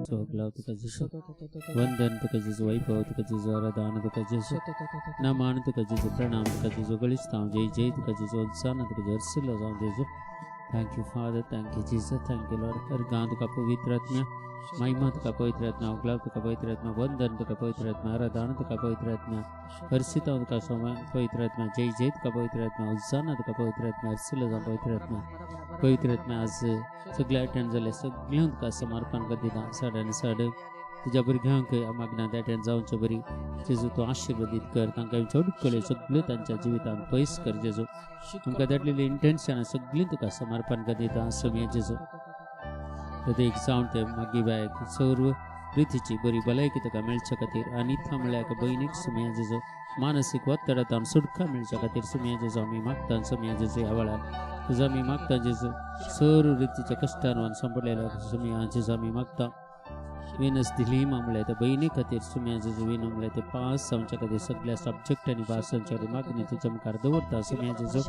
तुका जेजू वंदन तुका जेजू वैभव तुका जेजू आराधना तुका जेजू नमन तुका जेजू प्रणाम तुका जेजू गलिस्तां जय जय तुका जेजू उत्साह तुका जर्सिलो जाऊं Jezu thank you Father thank you Jesus thank you Lord हर गां तुका पवित्र आत्मा महिमा तुका पवित्र आत्मा उगलाव तुका पवित्र आत्मा वंदन तुका पवित्र आत्मा आराधना तुका पवित्र आत्मा हर्षिता तुका पवित्र आत्मा जय जय तुका पवित्र आत्मा उत्साह तुका पवित्र आत्मा हर्षिलो जाऊं पवित्र आत्मा आज सगळ्या अटेंड जाले सगळ्यांक तुका समर्पण करता साडान साड तुझ्या भुरग्यांक मागण्या त्या अटेंड जावचे बरी जेजू तूं आशिर्वादीत कर तांकां चडकले सगळ्यो तांच्या जिवितांत पयस कर जेजू तुमकां धाडलेली इंटेन्शनां सगळीं तुका समर्पण करता समय जेजू एक जावन ते मागी बायक सर्व रितीची बरी भलायकी तुका मेळच्या खातीर आनी थांबल्याक भयणीक सुमया जेजू मानसीक वत्तडांतल्यान सुटका मेळच्या खातीर सुमया जेजू आमी मागता सुमया जेजू ह्या वेळार तुझं आमी मागता जेजू सर्व रितीच्या कश्टांवान संपडलेल्या सुमया जेजू आमी मागता विनस दिली मामले त्या बहिणी खातीर सुम्या जेजू विनो म्हणले ते पास जावच्या खातीर सगळ्या सब्जेक्ट आनी भासांच्या मागणी तुज्या मुखार दवरता सुम्या जेजू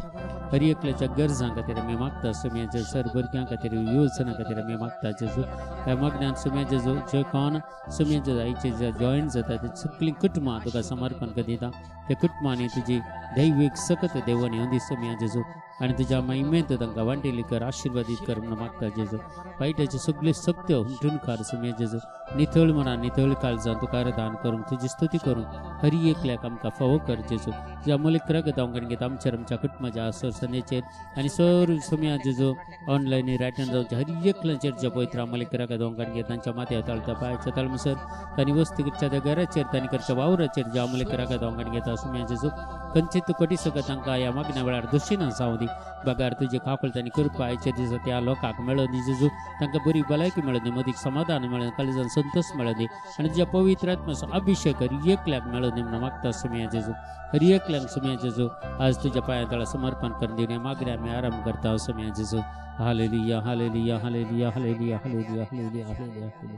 हर एकल्याच्या गरजां खातीर आमी मागता सुम्या जेजू सर भुरग्यां खातीर योजना खातीर आमी मागता जेजू ह्या मागण्यान सुम्या जेजू जे कोण सुम्या जेजू आयचे जे जॉयन जाता ते सगळीं कुटुंबां तुका समर्पण करता त्या कुटुंबांनी तुजी दैवीक सकत देवण येवन दी सुम्या जेजू आनी तुज्या महिमेंत तांकां वांटेली कर आशिर्वादीत कर म्हणून मागता जेजू वायटाचे सगळे सत्य हुमटून काड सुम्या जेजू नितळ मना नितळ काळजां तुका दान करूंक तुजी स्तुती करूंक हर एकल्याक आमकां फावो कर जेजू तुज्या मलीक रगत हांव घेता आमच्या कुटुंबाच्या आसरसनेचेर आनी सर्व सुम्या जेजू ऑनलायन रायटान जावच्या हर एकल्याचेर जे पवित्र मलीक रगत हांव घेता तांच्या माथ्यार ताळता पांयाच्या तळमसर तांणी वस्तीच्या त्या घराचेर तांणी करच्या वावराचेर ज्या मलीक रगत हांव घेता सुम्या जेजू खंयचीत कटी सकत तांकां ह्या मागण्या वेळार दोशीना जावं दी बगार तुजे कापळ तांणी करपा आयच्या दिसा त्या लोकांक मेळोन दी जेजू तांकां बरी भलायकी मेळोन दी मदीक समाधान मेळोन काळजान संतोष मेळोन दी आनी तुज्या पवित्र आत्म्याचो अभिषेक हर एकल्याक मेळोन दी म्हणून मागता सुम्या जेजू हर एकल्याक सुम्या जेजू आज तुज्या पांया तळा समर्पण करून दिवन मागण्या आमी आराम करता सुम्या जेजू hallelujah hallelujah hallelujah hallelujah hallelujah hallelujah hallelujah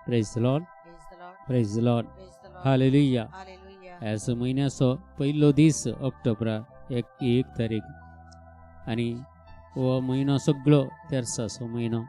praise the Lord hallelujah ह्या म्हयन्याचो पयलो दीस ऑक्टोबरा एक तारीख आनी हो म्हयनो सगळो तेरसाचो म्हयनो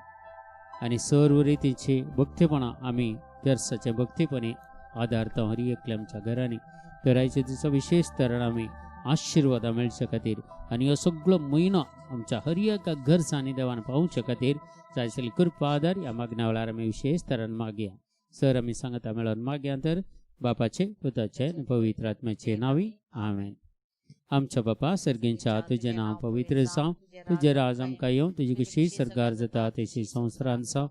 आनी सर्व रितीची भक्तीपणां आमी तेरसाचे भक्तीपणी आदारता हर एकल्या आमच्या घरांनी तर आयच्या दिसा विशेष तरेन आमी आशिर्वादां मेळच्या खातीर आनी हो सगळो म्हयनो आमच्या हर एका गरजांनी देवान पावच्या खातीर जाय आसली कृपा आदार ह्या मागण्या वेळार आमी विशेष तरेन मागया सर आमी सांगता मेळोन मागया तर बापाचे पुताचे आनी पवित्र आत्म्याचे नांवी आमेन आमच्या बापा सर्गेंच्या तुझें नांव पवित्र जावं तुजें राज आमकां येवं तुजी कशी सरकार जाता तशी संवसारांत जावं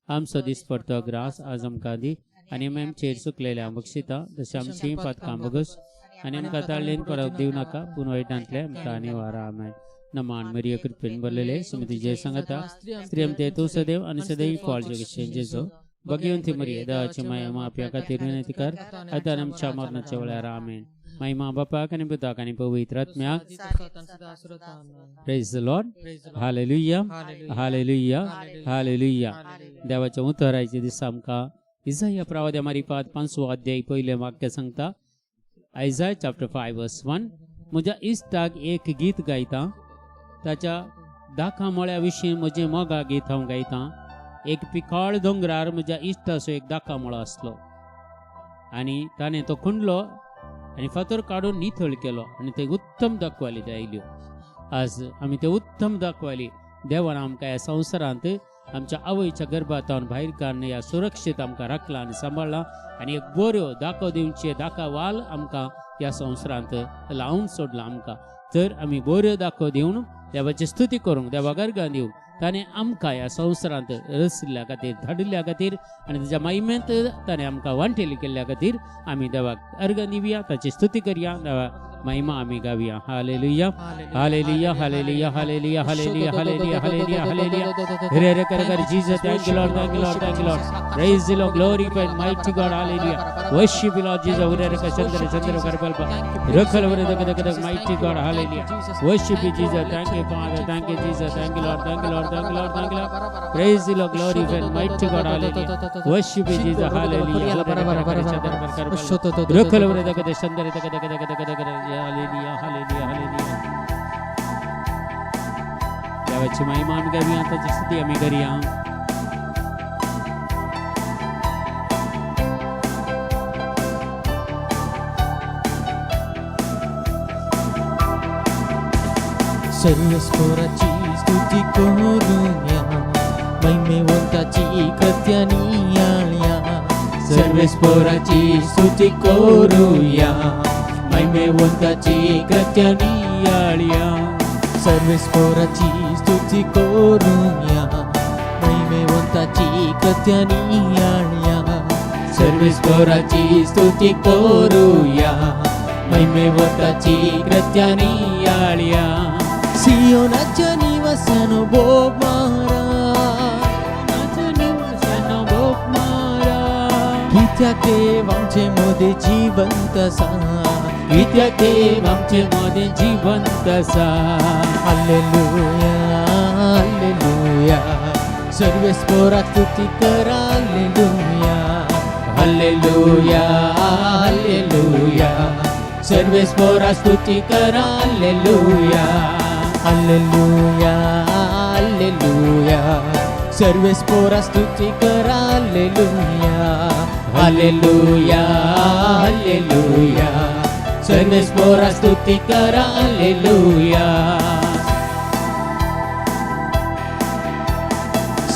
आमचो दिसपडटो ग्रास आज आमकां दी आनी आमी आमचेर चुकलेल्या बक्षिता तशें आमची पातकां बगस आनी आमकां ताळ्ळेन पडोवंक दिवं नाका पूण वायटांतले आमकां निवारा आमेन नमान मरिय कृपेन भरलेले सुमती जय सांगता स्त्री आमचे तूं सदैव आनी सदैव फॉल जगशें जेजो भगवंती मरिय देवाची माया माप्या खातीर विनंती कर आतां आमच्या मरणाच्या वेळार आमेन महिमा बापाक आनी पुताक आनी पवित्र आत्म्याक praise the Lord hallelujah hallelujah hallelujah देवाच्या उतरायचे दिसा आमकां इसाया प्रवाद्या मारिफात 5 अध्याय पयले वाक्य सांगता आयजाय चॅप्टर 5 वर्स 1 म्हज्या इश्टाक एक गीत गायता ताच्या दाखा मळ्या विशीं म्हजें मोगा गीत हांव गायता एक पिकाळ दोंगरार म्हज्या इश्टाचो एक दाखा मळो आसलो आनी ताणें तो खणलो आनी फातर काडून नितळ केलो आनी ते उत्तम दाखवाली ते आयल्यो आज आमी ते उत्तम दाखवाली देवान आमकां ह्या संवसारांत आमच्या आवयच्या गर्भांतल्यान भायर काडून ह्या सुरक्षीत आमकां राखला आनी सांबाळला आनी एक बऱ्यो दाखो दिवचे दाखवाल आमकां ह्या संवसारांत लावन सोडला आमकां तर आमी बऱ्यो दाखो दिवन देवाची स्तुती करूंक देवा गर्गां दिवंक ताणें आमकां ह्या संवसारांत रचल्या खातीर धाडिल्ल्या खातीर आनी ताच्या महिमेंत ताणें आमकां वांटेली केल्ल्या खातीर आमी देवाक अर्घ दिवया ताची स्तुती करया देवा महिमा आमी गावया hallelujah hallelujah hallelujah hallelujah hallelujah hallelujah hallelujah hallelujah हरे हरे कर कर Jesus thank you Lord thank you Lord thank you Lord praise the Lord glorify mighty God hallelujah worship you Lord Jesus हरे हरे कर चंद्र चंद्र कर बल रखल वर दक दक दक mighty God hallelujah worship you Jesus thank you Father thank you Jesus thank you Lord thank you Lord thank you Lord thank you Lord praise the Lord glorify mighty God hallelujah worship you Jesus hallelujah रखल वर दक दक चंद्र दक दक दक दक दक hallelujah hallelujah hallelujah देवाची महिमा आमी गावया ताची स्तुती आमी करया सर्वेश्वराची स्तुती करूया, महिमेवंताची कृत्यानी आळ्या. सर्वेश्वराची स्तुती करूया, महिमेवंताची कृत्यानी आळ्या. सर्वेश्वराची स्तुती करूया, महिमेवंताची कृत्यानी आळ्या. सर्वेश्वराची स्तुती करूया, महिमेवंताची कृत्यानी आळ्या. सियोनाच्या निवासानं बोब मारा, कित्याक देव आमचे मध्ये जिवंत आसा, कित्याक देव आमचे मध्ये जिवंत आसा. हालेलुया हालेलुया, सर्वेस्परा स्तुती करा. हालेलुया हालेलुया हालेलुया, सर्वेश्वरा स्तुती करा. हालेलुया हालेलुया हालेलुया, सर्वेस्परा स्तुती करा. हालेलुया हालेलुया हालेलुया, सर्वेश्वरा स्तुती करा. हालेलुया.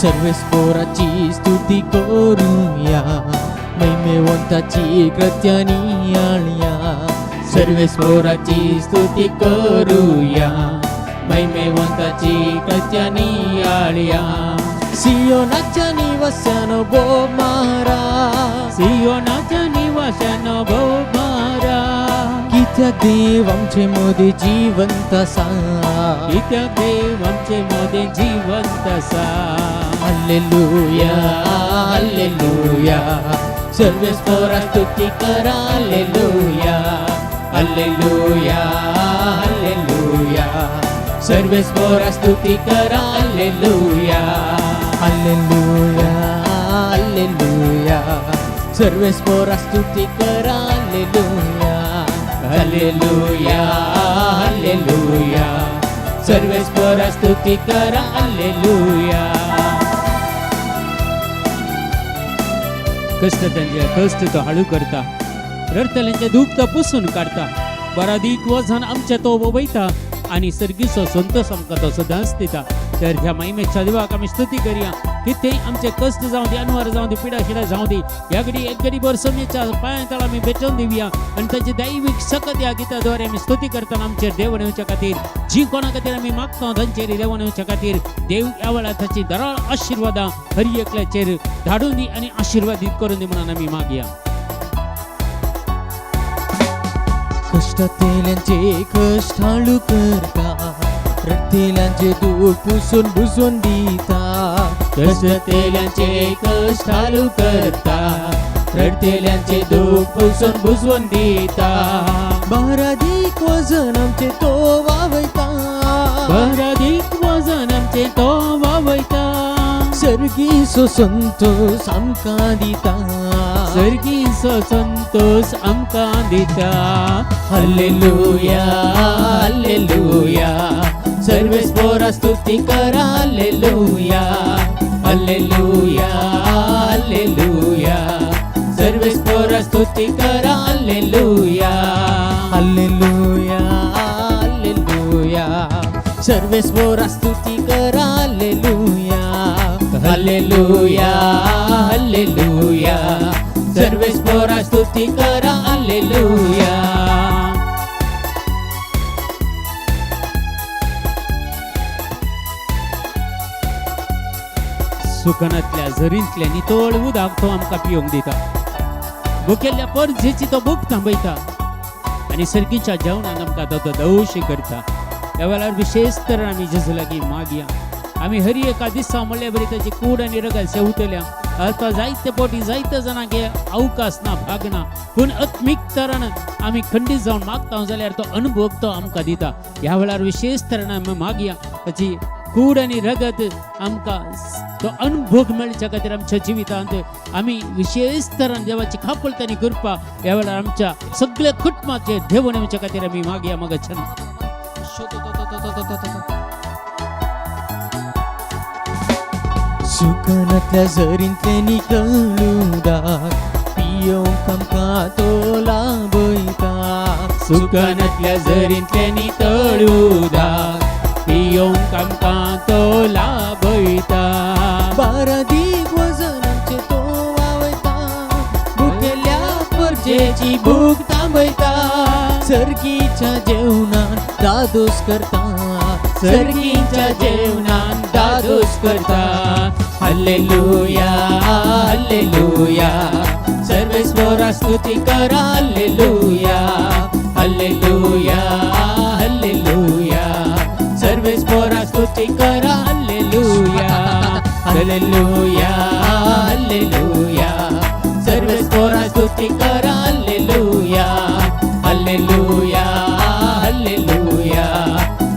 सर्वेस्पराची स्तुती करूया, महिमेवंताची कृत्यानी आळ्या. सर्वेश्वराची स्तुती करूया, महिमेवंताची कृत्यानी आळ्या. सियोनाच्या निवासानं बोब मारा, सियोनाच्या निवासानं बोब मारा. कित्याक देव आमचे मध्ये जिवंत आसा, कित्याक देव आमचे मध्ये जिवंत आसा. हालेलुया हालेलुया, सर्वेस्परा स्तुती करा. हालेलुया हालेलुया हालेलुया, सर्वेश्वरा स्तुती करा. हालेलुया हालेलुया हालेलुया, सर्वेस्परा स्तुती करा. हालेलुया हालेलुया हालेलुया, सर्वेश्वरा स्तुती करा. हालेलुया. कष्ट तो हळू करता, रडतल्यांचे दुःख तो पुसून काढता. बरादीक वजन आमच्या तो वयता, आणि सर्गीचो संतोष आमकां तो सदांच दिता. तर ह्या महिमेच्या देवाक आमी स्तुती करूया. कितेंय आमचे कष्ट जावं दी, अनवर जावं दी, पिडा शिडा जावं दी, ह्या घडी एक घडी भर सोन्याच्या पांया तळा आमी भेटोवन दिवया. आणि ताची दैवीक सकत ह्या गिताद्वारे आमी स्तुती करतना आमचेर देव येवच्या खातीर, जी कोणा खातीर आमी मागता तांचेर देव येवच्या खातीर देव ह्या वेळार ताची दराळ आशिर्वादां हर एकल्याचेर धाडून दी आणि आशिर्वादीत करून दी म्हणून आमी मागया. कष्टातेल्यांचे कष्ट हळू करता, रडतेल्यांचे दुःख पुसून बुजवून दिता. कष्टतेल्यांचे कष्ट हळू करता, रडतेल्यांचे दुःख पुसून बुजवून दिता. बरादीक वजन आमचे तो वावयता, बरादीक वजन आमचे तो वावयता. सर्गीचो संतोष आमकां दिता, सर्गीचो संतोष आमकां दिता. हालेलुया हालेलुया, सर्वेश्वरा स्तुती करा. हालेलुया हालेलुया हालेलुया, सर्वेश्वरा स्तुती करा. हालेलुया हालेलुया हालेलुया, सर्वेस्परा स्तुती करा. हालेलुया हालेलुया हालेलुया, सर्वेश्वरा स्तुती करा. हालेलुया. सुकनातल्या झरींतल्या नितळ उदक तो आमकां पिवंक दिता. भुकेल्ल्या परजेची तो भूक थांबयता, आणि सर्गीच्या जेवणान आमकां तो दवशी करता. ह्या वेळार विशेष तरेन आमी जेजू लागीं मागया. आमी हर एका दिसा म्हणले बरी ताची कूड आनी रगत सेवतल्या. आता जायते पोटी जायते जाणांक अवकाश ना, भाग ना, पूण आत्मीक तरान आमी खंडीत जावन मागता जाल्यार तो अनुभव तो आमकां दिता. ह्या वेळार विशेष तरेन आमी मागया ताची कूड आनी रगत आमकां तो अनुभव मेळच्या खातीर आमच्या जिवितांत आमी विशेष तरेन देवाची खापळत आनी कृपा ह्या वेळार आमच्या सगळ्या कुटुंबाचेर देवून येवच्या खातीर आमी मागया. मग छान सुकनातल्या झरींतले निकळुदाक पियोंक आमकां तो लाभयता. सुकनातल्या झरींतले नितळ उदक येऊन आमकां तो लाभयता. बारा दिवसांचे तो वावयता, भुकेल्या परजेची भूक थांबयता. सर्गीच्या जेवणान दादोस करता, सर्गीच्या जेवणान दादोस करता. हालेलुया हालेलुया, सर्वेस्वरा स्तुती करा. हालेलुया हालेलुया हालेलुया, सर्वेस्वरा स्तुती करा. हालेलुया हालेलुया हालेलुया, सर्वेस्वरा स्तुती करा. हालेलुया हालेलुया हालेलुया,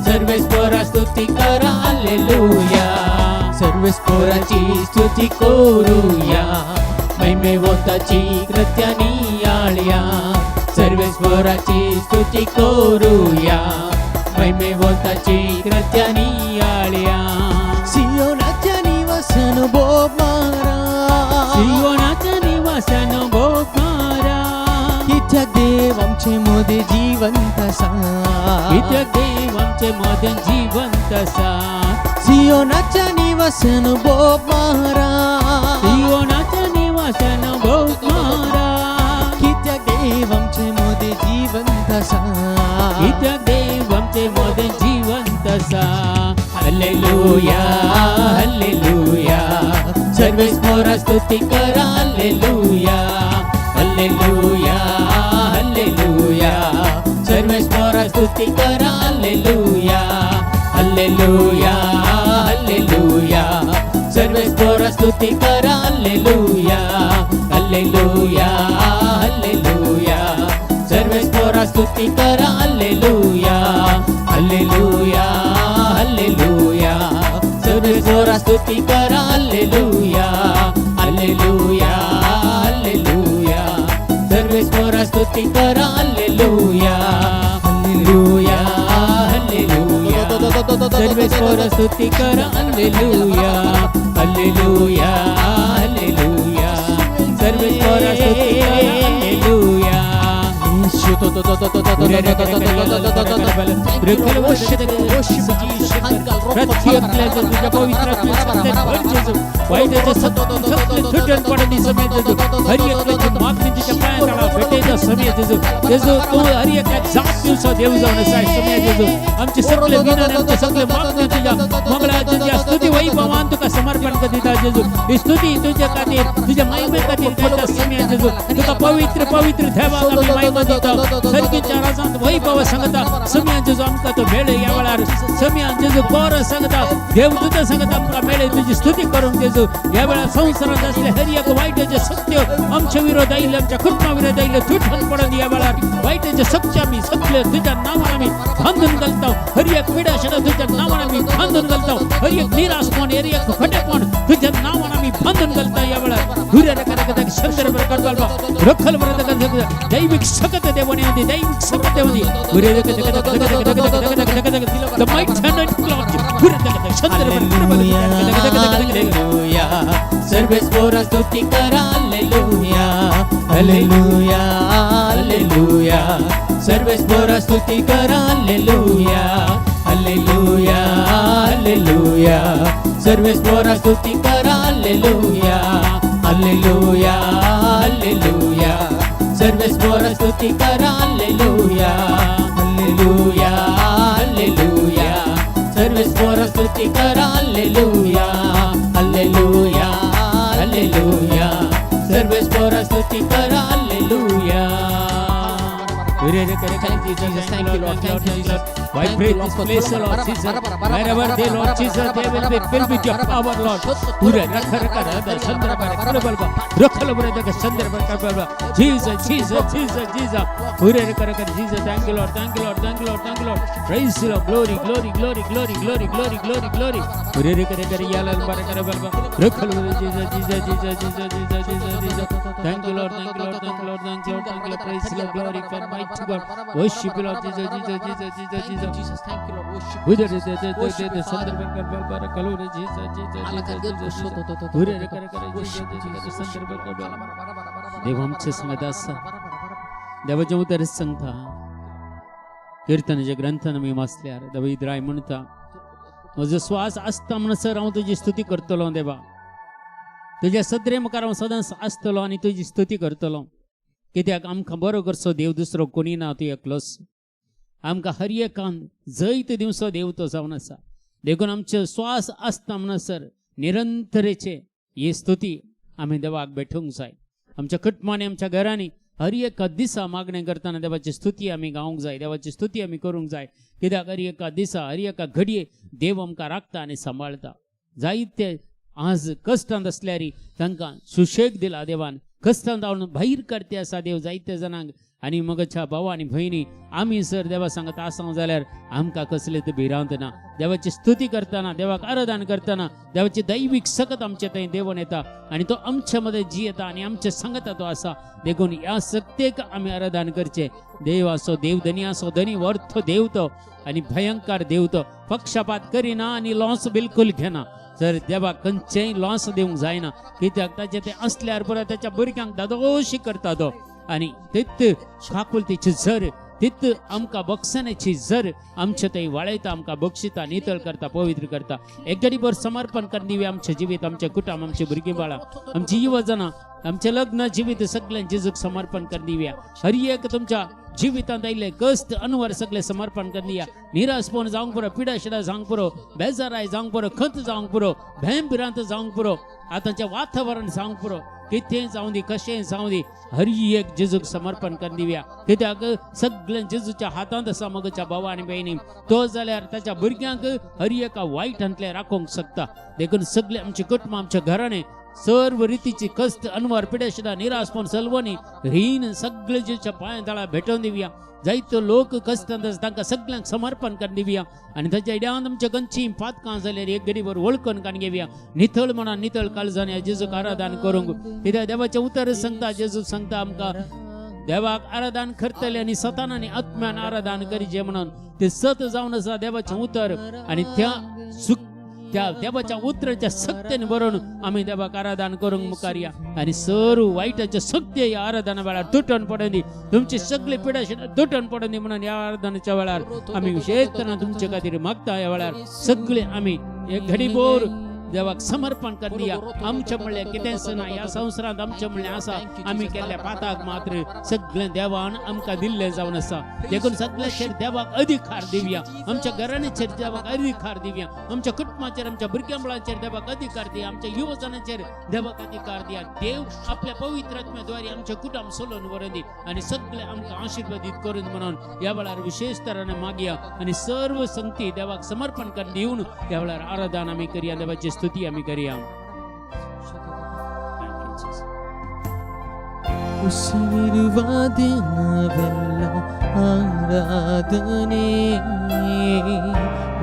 सर्वेस्वरा स्तुती करा. हालेलुया, सर्वेस्वराची स्तुती करूया, महिमेवंताची कृत्यानी आळया. सर्वेस्वराची स्तुती करूया, महिमेवंताची कृत्यानी आळया. सियोनाच्या निवासन बोब मारा, सियोनाच्या निवासान भोग मारा. कित्याक देव आमचे मोदे जिवंत आसा, कित्याक देव आमचे मदन जिवंत आसा. सियोनाच्या निवासन बोब मारा, सियोनाच्या निवासान भोग मारा. कित्याक देव आमचे मोदे जिवंत आसा, कित्याक देव आमचे मदन जिवंत आसा. हालेलुया हालेलुया, सर्वेस्वरा स्तुती करा. हालेलुया हालेलुया हालेलुया, सर्वेस्वरा स्तुती करा. हालेलुया हालेलुया हालेलुया, सर्वेस्वरा स्तुती करा. हालेलुया हालेलुया हालेलुया, सर्वेस्वरा स्तुती करा. हालेलुया हालेलुया हालेलुया, सर्वेस्वरा स्तुती करा. हालेलुया हालेलुया हालेलुया, सर्वेस्वरा स्तुती करा. हालेलुया हालेलुया हालेलुया, सर्वेस्वरा स्तुती करा. हालेलुया हालेलुया हालेलुया, सर्वेस्वरा स्तुती करा. हालेलुया. आमचे सगळे विधान आमचे सगळे मागणी तुझ्या मंगळा तुझ्या स्तुती वैभवान तुका समर्पण करीता जेजू. ही स्तुती तुझ्या खातीर तुझ्या महिमे खातीर करता समय जेजू. तुका पवित्र पवित्र देवाक आमी महिमा दिता. सर्गीच्या राजांत वैभव सांगता समय जेजू. आमकां तो मेळे या वेळार समय जेजू बरो सांगता देवदूत सांगता आमकां मेळे तुझी स्तुती करूंक जेजू. या वेळार संवसारांत असले हर एक वायटाचे सत्य आमच्या विरोध आयिल्ले आमच्या कुटुंबा विरोध आयिल्ले तुटून पडून या वेळार वायटाचे सत्य आमी सगळे तुझ्या नावान आमी बांधून घालता. हर एक पिडा शेडा तुझ्या नावान आमी बांधून घालता. हर एक निराशपण हर एक फटेपण तुझ्या नावान आमी बांधून घालता. या वेळार हुर्या रकरक शंकर बरकर बालबा रखल बरकर दैविक सकत देवणी होती दैविक सकत देवणी हुर्या द माइट हँड क्लॉथ हुर्या शंकर हालेलुया, सर्वेस्वरा स्तुती करा. हालेलुया हालेलुया हालेलुया, सर्वेस्वरा स्तुती करा. हालेलुया हालेलुया हालेलुया, सर्वेस्वरा स्तुती करा. हालेलुया हालेलुया हालेलुया, सर्वेस्वरा स्तुती करा. हालेलुया हालेलुया हालेलुया, सर्वेस्वरा स्तुती करा. हालेलुया हालेलुया हालेलुया, सर्वेस्वरा स्तुती करा. Hallelujah. Vibrate this place, Lord Jesus. Wherever they, Lord Jesus, they will be filled with your power, Lord. Jesus, Jesus, Jesus, Jesus. Jesus, thank you, Lord, thank you, Lord, thank you, Lord, thank you, Lord. Praise you, Lord. Glory, glory, glory, glory, glory, glory, glory, glory. Jesus, Jesus, Jesus, Jesus, Jesus, Jesus, Jesus. Thank you, Lord, thank you, Lord, thank you, Lord, thank you, Lord, thank you, Lord. Praise you, Lord, glory, for mighty God. Worship you, Lord Jesus, Jesus, Jesus, Jesus, Jesus. Jesus, thank you, Lord. Worship Father. देव आमचे संगत आसा. देवाच्या उतर सांगता कीर्तनाच्या ग्रंथान आमी वाचल्यार दावीद राय म्हणटा म्हजो श्वास आसता म्हणसर हांव तुजी स्तुती करतलो देवा. तुज्या सत्रे मुखार हांव सदांच आसतलो आनी तुजी स्तुती करतलो. कित्याक आमकां बरो करचो देव दुसरो कोणी ना, तूं एकलोच. आमकां हर एकान जैत दिवचो देव तो जावन आसा. देखून आमचो श्वास आसता म्हणसर निरंतरेचे ही स्तुती आमी देवाक भेटूंक जाय. आमच्या कुटुंबांनी आमच्या घरांनी हर एका दिसा मागणें करतना देवाची स्तुती आमी गावंक जाय, देवाची स्तुती आमी करूंक जाय. कित्याक हर एका दिसा हर एका घडये देव आमकां राखता आनी सांबाळटा. जायते आज कश्टांत असल्यार तांकां सुशेग दिला देवान. कश्टांत हाडून भायर काडटे आसा देव जायते जाणांक. आनी मगच्या भाव आनी भयणी आमी जर देवा सांगत आसां जाल्यार आमकां कसले ते भिरांत ना. देवाची स्तुती करतना, देवाक आराधना करतना देवाची दैवीक सकत आमचे थंय देवून येता आनी तो आमचे मदें जी येता आनी आमचे सांगता तो आसा. देखून ह्या सक्तेक आमी आराधना करचे. देव आसो, देव धनी आसो, धनी वर्थ देव तो आनी भयंकर देव तो. पक्षपात करिना आनी लॉस बिलकुल घेना. जर देवाक खंयचेय लॉस दिवंक जायना. कित्याक ताचे ते असल्यार पुरो त्याच्या भुरग्यांक दादोशी करता तो. आनी तित काकुलतेची झर, तित आमकां बक्षण्याची झर आमचे थंय वाळयता, आमकां बक्षिता, नितळ करता, पवित्र करता. एक गरीबर समर्पण करून दिवया आमचे जिवीत, आमचे कुटुंब, आमचे भुरगीं बाळां, आमची युवजनां, आमचे लग्न जिवीत सगळें जेजूक समर्पण करून दिवया. हर एक तुमच्या जिवितांत आयिल्ले कश्ट अनवर सगळे समर्पण करून दिया. निराशपण जावंक पुरो, पिडा शिडा जावंक पुरो, बेजाराय जावंक पुरो, खंत जावंक पुरो, भेम भिरांत जावंक पुरो, आतांचें वातावरण जावंक पुरो, कितें जावं दी, कशें जावं दी, हर एक जेजूक समर्पण करून दिवया. कित्याक सगळें जेजूच्या हातांत आसा. मगच्या भावा आनी भयणी तो जाल्यार ताच्या भुरग्यांक हर एका वायटांतले राखोंक शकता. देखून सगळे आमचे कुटुंब, आमच्या घराणे सर्व रितीची कश्ट अनवर, पिडेशिडा, निराशपण, सलवणी, रीण सगळे जेच्या पांया तळा भेटोवन दिवया. जायतो लोक कश्टांत आसा तांकां सगळ्यांक समर्पण करून दिवया. आनी ताच्या इड्यान आमच्या गंची पातकां जाल्यार एक गडीभर वळखून काडून घेवया. नितळ म्हणून नितळ काळजान जेजूक आराधना करूंक. कित्याक देवाचें उतर सांगता, जेजू सांगता आमकां देवाक आराधना करतले आनी सतान आनी आत्म्यान आराधना करीचे म्हणून. ते सत जावन आसा देवाचें उतर आनी त्या देवाच्या उतराच्या सक्तीने बरोवन आमी देवाक आराधना करूंक मुखार या. आनी सर्व वायटाच्या सक्ती ह्या आराधना वेळार तुटून पडून दी. तुमची सगळी पिडा तुटून पडून दी म्हणून ह्या आराधनाच्या वेळार आमी विशेष तरेन तुमचे खातीर मागता. ह्या वेळार सगळे आमी एक घडीभर देवाक समर्पण करून दिया. आमचे म्हणलें कितेंच ना, ह्या संवसारांत आमचे म्हणलें आसा आमी केल्ल्या पाताक मात्र सगळें देवान आमकां दिल्लें जावन आसा. देखून सगळ्याचेर देवाक अधिकार दिवया. आमच्या घराण्यांचेर देवाक अधिकार दिवया. आमच्या कुटुंबाचेर, आमच्या भुरग्यां मुलांचेर देवाक अधिकार दिया. आमच्या युवजनांचेर देवाक अधिकार दिया. देव आपल्या पवित्र आत्म्याद्वारे आमचे कुटुंब सोलून व्हरून दी आनी सगळे आमकां आशिर्वादीत करून म्हणून ह्या वेळार विशेष तरेन मागया. आनी सर्व संगती देवाक समर्पण करून दिवन ह्या वेळार आराधना आमी करया, देवाची स्तुती आमी करया. ಉಸಿರುವಾದಿನವೆಲ್ಲ ಆರಾಧನೆ,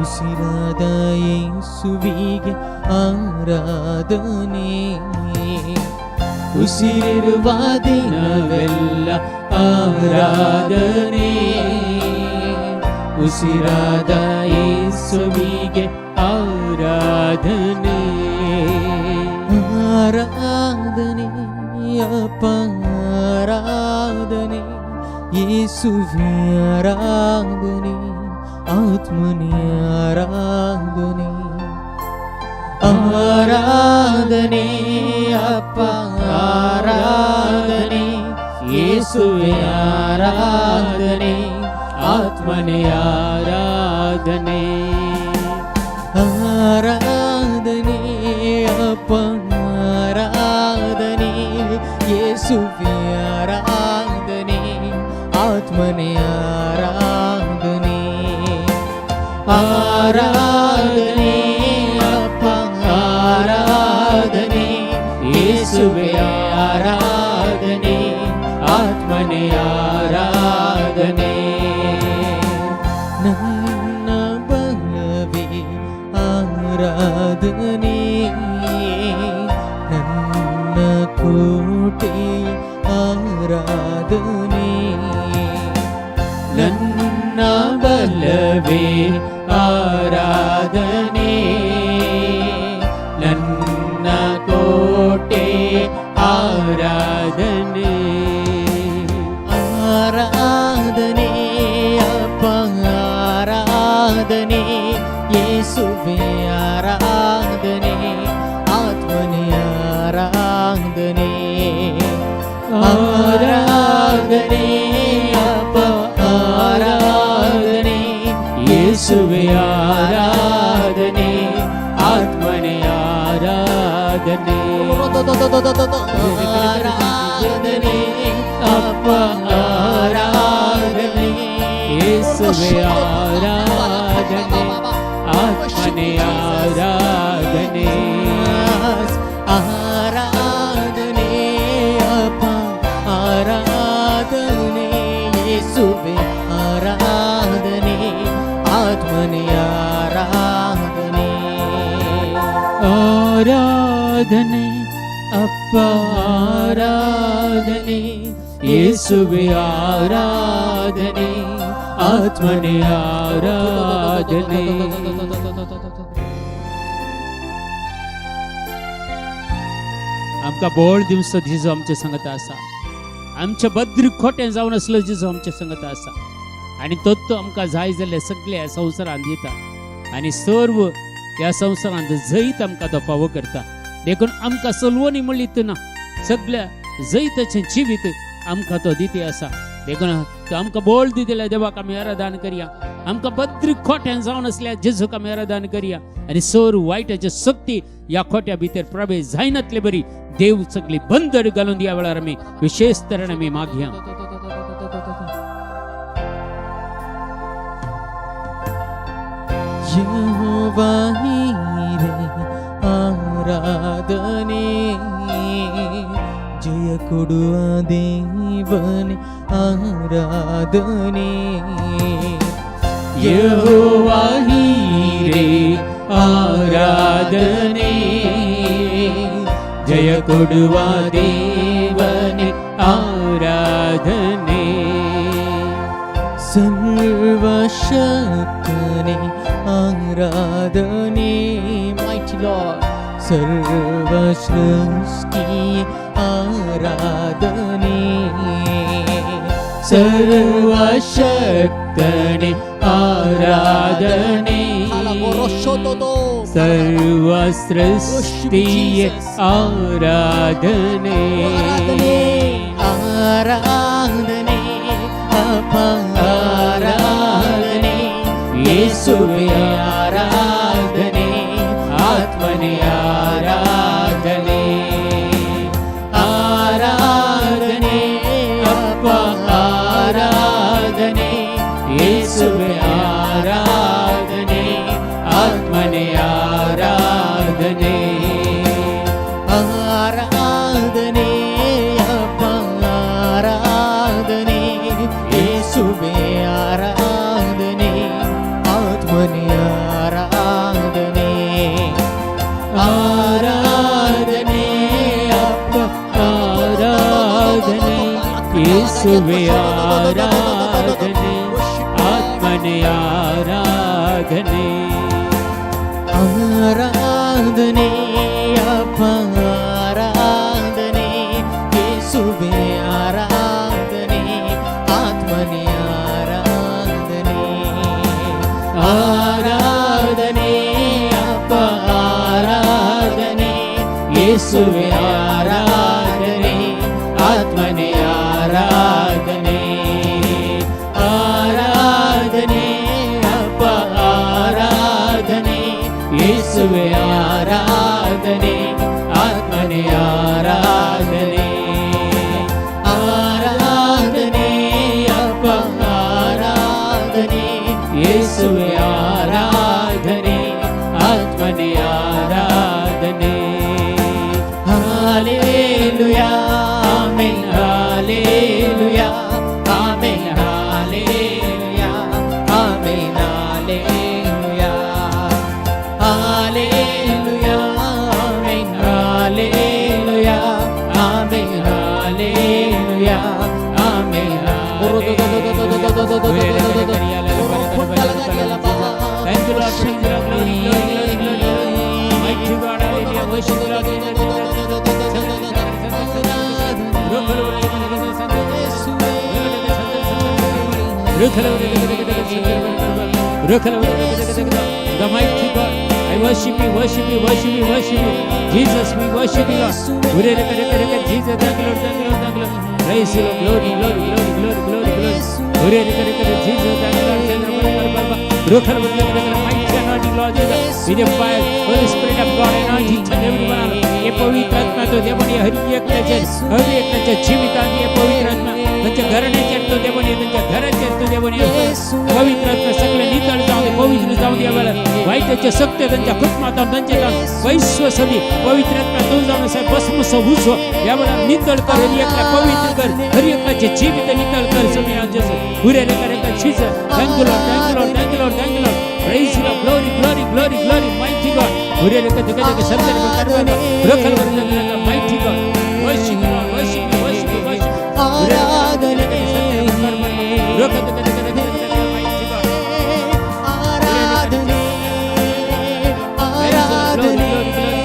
ಉಸಿರಾದ ಯೇಸುವಿಗೆ ಆರಾಧನೆ. ಉಸಿರಿರುವ ದಿನವೆಲ್ಲ ಆರಾಧನೆ, ಉಸಿರಾದ ಯೇಸುವಿಗೆ ಆರಾಧನೆ. ಆರಾಧನೆ ಅಪ್ಪ, ಆರಾಧನೆ ಯೇಸುವೆ, ಆರಾಧನೆ ಆತ್ಮನೇ, ಆರಾಧನೆ. ಆರಾಧನೆ ಅಪ್ಪ, ಆರಾಧನೆ ಯೇಸುವೆ, ಆರಾಧನೆ ಆತ್ಮನೇ, ಆರಾಧನೆ. ಆರಾಧನೆ ಅಪ್ಪ, ಆರಾಧನೆ ಯೇಸುವೆ, ಆರಾಧನೆ ಆತ್ಮನೇ, ಆರಾಧನೆ. ಆರಾಧನೆ ಅಪ್ಪ, ಆರಾಧನೆ ಯೇಸುವೆ, ಆರಾಧನೆ ಆತ್ಮನೇ, ಆರಾಧನೆ. ನನ್ನ ಬಲವೇ ಆರಾಧನೆ, ನನ್ನ ಕೋಟೆ ಆರಾಧನೆ. ನನ್ನ ಬಲವೇ ಆರಾಧನೆ, ನನ್ನ ಕೋಟೆ ಆರಾಧನೆ. ಆರಾಧನೆ ಅಪ್ಪ, ಆರಾಧನೆ ಯೇಸುವೆ, ಆರಾಧನೆ ಅಪ್ಪ ಆರಾಧನೆ ಯೇಸುವೆ ಆರಾಧನೆ ಆತ್ಮನೇ ಆರಾಧನೆ ಆರಾಧನೆ ಅಪ್ಪ ಆರಾಧನೆ ಯೇಸುವೆ ಆರಾಧನೆ ಆತ್ಮನೇ ಆರಾಧನೆ ಆರಾಧನೆ ಅಪ್ಪ ಆರಾಧನೆ ಯೇಸುವೆ ಆರಾಧನೆ ಆತ್ಮನೇ ಆರಾಧನೆ आमका बोळ दिवस जिजो आमच्या संगत आसा आमच्या बद्र खोटें जावन असलो जिजो आमच्या संगत आसा आनी तो आमकां जाय जाल्ले सगळे ह्या संवसारांत दिता आनी सर्व ह्या संवसारांत जैत आमकां तो फावो करता देखून आमकां सलवणी म्हणली ना सगळ्या जैताचें जिवीत आमकां तो दिते आसा देखून आमकां बोळ दिलेल्या देवाक आमी आराधना करया आमकां बद्र खोटें जावन असल्या जेजूक आमी आराधना करया आनी सर्व वायटाच्यो शक्ती ह्या खोट्या भितर प्रवेश जायनातले बरी देव सगळी बंदर घालून ह्या वेळार आमी विशेष तरेन आमी मागया ಯೆಹೋವಾ ನೀರೇ ಆರಾಧನೆ ಜಯ ಕೊಡುವ ದೇವನೇ ಆರಾಧನೆ ಯೆಹೋವಾ ನೀರೇ ಆರಾಧನೆ ಜಯ ಕೊಡುವ ದೇವನೇ ಆರಾಧನೆ ಸರ್ವಶಕ್ತನೇ ಆರಾಧನೆ mighty Lord ಸರ್ವ ಸೃಷ್ಟಿಯ ಆರಾಧನೆ ಸರ್ವಶಕ್ತನೇ ಆರಾಧನೆ ಸರ್ವ ಸೃಷ್ಟಿಯ ಆರಾಧನೆ ಆರಾಧನೆ ಅಪ್ಪ ಆರಾಧನೆ ಯೇಸುವೆ ಆರಾಧನೆ ಆತ್ಮನೇ ಆರಾಧನೆ ಆರಾಧನೆ ಅಪ್ಪ ಆರಾಧನೆ ಯೇಸುವೆ ಆರಾಧನೆ ಆತ್ಮನೇ ಆರಾಧನೆ ಆರಾಧನೆ ಅಪ್ಪ ಆರಾಧನೆ ಯೇಸುವೆ ಆರಾಧನೆ ಆತ್ಮನೇ ಆರಾಧನೆ ಆರಾಧನೆ ಅಪ್ಪ ಆರಾಧನೆ ಯೇಸುವೆ ಆರಾಧನೆ ಆತ್ಮನೇ ಆರಾಧನೆ ಆರಾಧನೆ ಅಪ್ಪ ಆರಾಧನೆ ಯೇಸುವೆ ಆರಾಧನೆ ಆತ್ಮನೇ ಆರಾಧನೆ ಆರಾಧನೆ ಅಪ್ಪ ಆರಾಧನೆ ಯೇಸುವೆ ಆರಾಧನೆ ಆತ್ಮನೇ ಆರಾಧನೆ ಆರಾಧನೆ ಅಪ್ಪ ಆರಾಧನೆ ಯೇಸುವೆ ಆರಾಧನೆ ಆತ್ಮನೇ ಆರಾಧನೆ ಆರಾಧನೆ ಅಪ್ಪ ಆರಾಧನೆ ಯೇಸುವೆ ಆರಾಧನೆ ಆತ್ಮನೇ ಆರಾಧನೆ hallelujah amen hallelujah amen hallelujah amen hallelujah hallelujah amen hallelujah amen hallelujah amen Thank you, Lord. Thank you, Lord. Glory, glory, glory, glory. Mighty God, hallelujah. Worship you, Lord. The mighty God, I worship you, worship you, worship you, worship you. Jesus, we worship you, Lord. Jesus, thank you, Lord, thank you, Lord, thank you, Lord. Praise you, Lord. Glory, glory, glory, glory, glory, glory. Jesus, thank you, Lord, thank you, Lord. Mighty anointing, Lord Jesus. With the fire, Holy Spirit of God, anoint each and every one. पवित्र आत्मा तो देवाने हर एकल्याच्या जीवितात ये पवित्र आत्मा त्यांच्या घराण्याच्या तो देवाने त्यांच्या घराच्या तो देवाने पवित्र आत्मा सगळे नितळ जाऊ दे पवित्र जाऊ दे वेळा वाईटाचे सत्य त्यांच्या कुटुंबात त्यांच्या वैश्व सदी पवित्र आत्मा तो जाऊन साहेब भस्मस हुसव यावेळा नितळ कर हर एकला पवित्र कर हर एकल्याचे जीवित नितळ कर समय आज उरेले करे का चीज thank you Lord thank you Lord thank you Lord thank you Lord praise you glory glory glory glory mighty God उरेले का जगह के संदर्भ में करवा रखल वर्णन का mighty God worship you Lord worship you worship you worship you आराधना के संदर्भ में करवा रखल के जगह mighty God आराधना आराधना